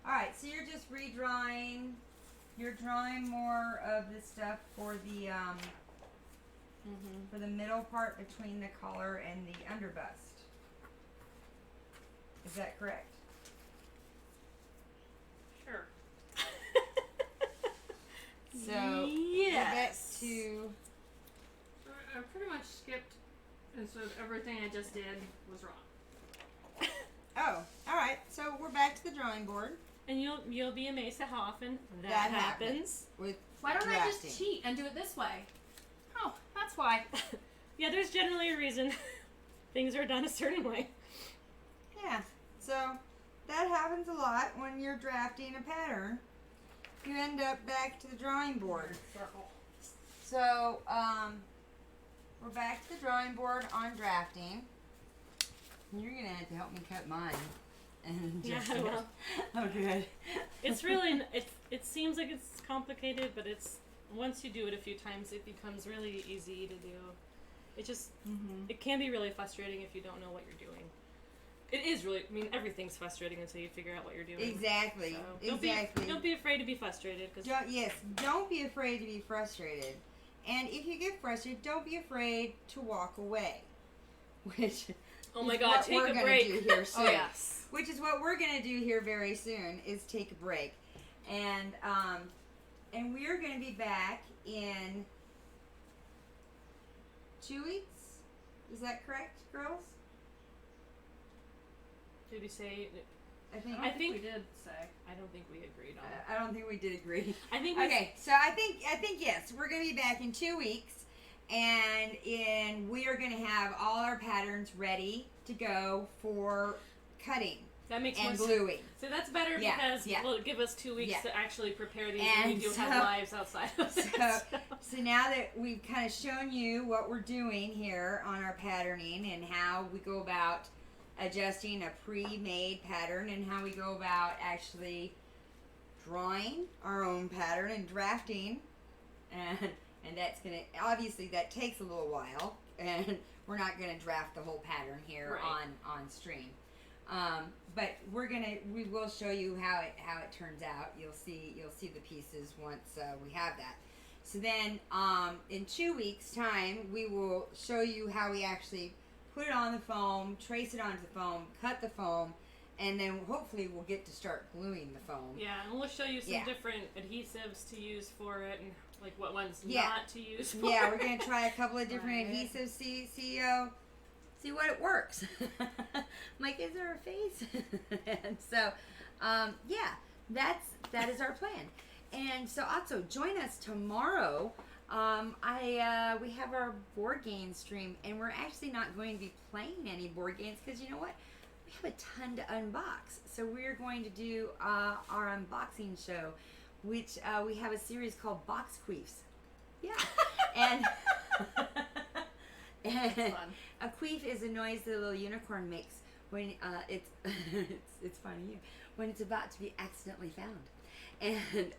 Speaker 1: All right. So you're just redrawing. You're drawing more of this stuff for the for the middle part between the collar and the underbust. Is that correct?
Speaker 2: Sure.
Speaker 1: So
Speaker 3: yes.
Speaker 2: I pretty much skipped, and so everything I just did was wrong.
Speaker 1: Oh, all right. So we're back to the drawing board.
Speaker 3: And you'll be amazed at how often that happens.
Speaker 1: With
Speaker 2: why don't
Speaker 1: drafting.
Speaker 2: I just cheat and do it this way? Oh, that's why.
Speaker 3: Yeah, there's generally a reason things are done a certain way.
Speaker 1: Yeah. So that happens a lot when you're drafting a pattern. You end up back to the drawing board.
Speaker 2: Circle.
Speaker 1: So we're back to the drawing board on drafting. You're gonna have to help me cut mine. And
Speaker 3: I will.
Speaker 1: Oh, good.
Speaker 3: It's really it seems like it's complicated, but it's once you do it a few times, it becomes really easy to do. It just it can be really frustrating if you don't know what you're doing. It is really. I mean, everything's frustrating until you figure out what you're doing.
Speaker 1: Exactly.
Speaker 3: So
Speaker 1: Exactly.
Speaker 3: Don't be afraid to be frustrated. Cause
Speaker 1: Don't be afraid to be frustrated. And if you get frustrated, don't be afraid to walk away. Which
Speaker 3: oh my
Speaker 1: is
Speaker 3: God,
Speaker 1: what
Speaker 3: take
Speaker 1: we're
Speaker 3: a
Speaker 1: gonna
Speaker 3: break.
Speaker 1: do here soon.
Speaker 3: Oh yes.
Speaker 1: Which is what we're gonna do here very soon is take a break. And we're gonna be back in 2 weeks. Is that correct, girls?
Speaker 3: Did we say?
Speaker 1: I think
Speaker 3: I think
Speaker 2: we did say.
Speaker 3: I don't think we agreed on it.
Speaker 1: I don't think we did agree.
Speaker 3: I think
Speaker 1: Okay, so I think yes, we're gonna be back in 2 weeks, and we are gonna have all our patterns ready to go for cutting
Speaker 3: that makes
Speaker 1: and
Speaker 3: more
Speaker 1: gluing.
Speaker 3: sense. So that's better
Speaker 1: Yeah,
Speaker 3: because
Speaker 1: yeah.
Speaker 3: it'll give us 2 weeks
Speaker 1: Yeah.
Speaker 3: to actually prepare these,
Speaker 1: And
Speaker 3: and we do
Speaker 1: so-
Speaker 3: have lives outside of it.
Speaker 1: So now that we've kind of shown you what we're doing here on our patterning and how we go about adjusting a pre-made pattern and how we go about actually drawing our own pattern and drafting, and that's gonna obviously that takes a little while, and we're not gonna draft the whole pattern here
Speaker 3: Right.
Speaker 1: on stream. But we will show you how it turns out. You'll see the pieces once we have that. So then in 2 weeks time we will show you how we actually put it on the foam, trace it onto the foam, cut the foam, and then hopefully we'll get to start gluing the foam.
Speaker 3: Yeah, and we'll show you some
Speaker 1: Yeah.
Speaker 3: different adhesives to use for it, and like what ones
Speaker 1: Yeah.
Speaker 3: not to use for
Speaker 1: Yeah,
Speaker 3: it.
Speaker 1: we're gonna try a couple of different
Speaker 2: Right.
Speaker 1: adhesives, see what it works. I'm like, is there a face? And so, yeah, that is our plan. And so, also join us tomorrow. We have our board game stream, and we're actually not going to be playing any board games because you know what? We have a ton to unbox. So we're going to do our unboxing show, which we have a series called Box Queefs. Yeah, and
Speaker 2: fun.
Speaker 1: a queef is a noise that a little unicorn makes when it's funny when it's about to be accidentally found. And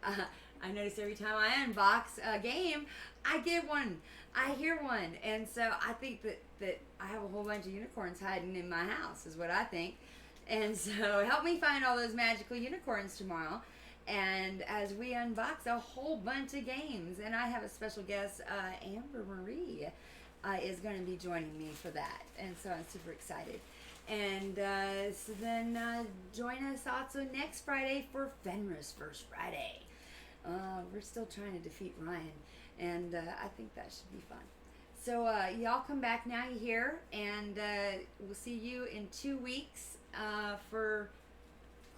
Speaker 1: I notice every time I unbox a game, I get one. I hear one. And so I think that I have a whole bunch of unicorns hiding in my house is what I think. And so help me find all those magical unicorns tomorrow. And as we unbox a whole bunch of games. And I have a special guest, Amber Marie, is going to be joining me for that. And so I'm super excited. And so then join us also next Friday for Fenris First Friday. We're still trying to defeat Ryan, and I think that should be fun. So y'all come back now, you hear, and we'll see you in 2 weeks for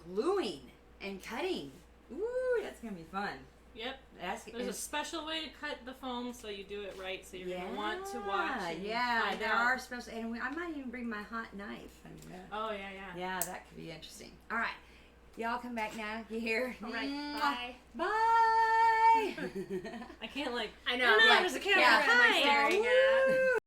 Speaker 1: gluing and cutting. Ooh, that's going to be fun.
Speaker 3: Yep.
Speaker 1: There's
Speaker 3: There's a special way to cut the foam so you do it right, so you're going to want to watch and find
Speaker 1: there
Speaker 3: out.
Speaker 1: are special, and I might even bring my hot knife. And,
Speaker 3: Oh, yeah.
Speaker 1: yeah, that could be interesting. All right. Y'all come back now. You hear?
Speaker 2: All right.
Speaker 1: Mwah.
Speaker 2: Bye.
Speaker 1: Bye.
Speaker 3: I can't, like...
Speaker 2: I know.
Speaker 3: No,
Speaker 2: Yeah.
Speaker 3: there's a camera.
Speaker 1: Yeah.
Speaker 2: What am I
Speaker 3: Hi.
Speaker 2: staring at?
Speaker 1: Woo.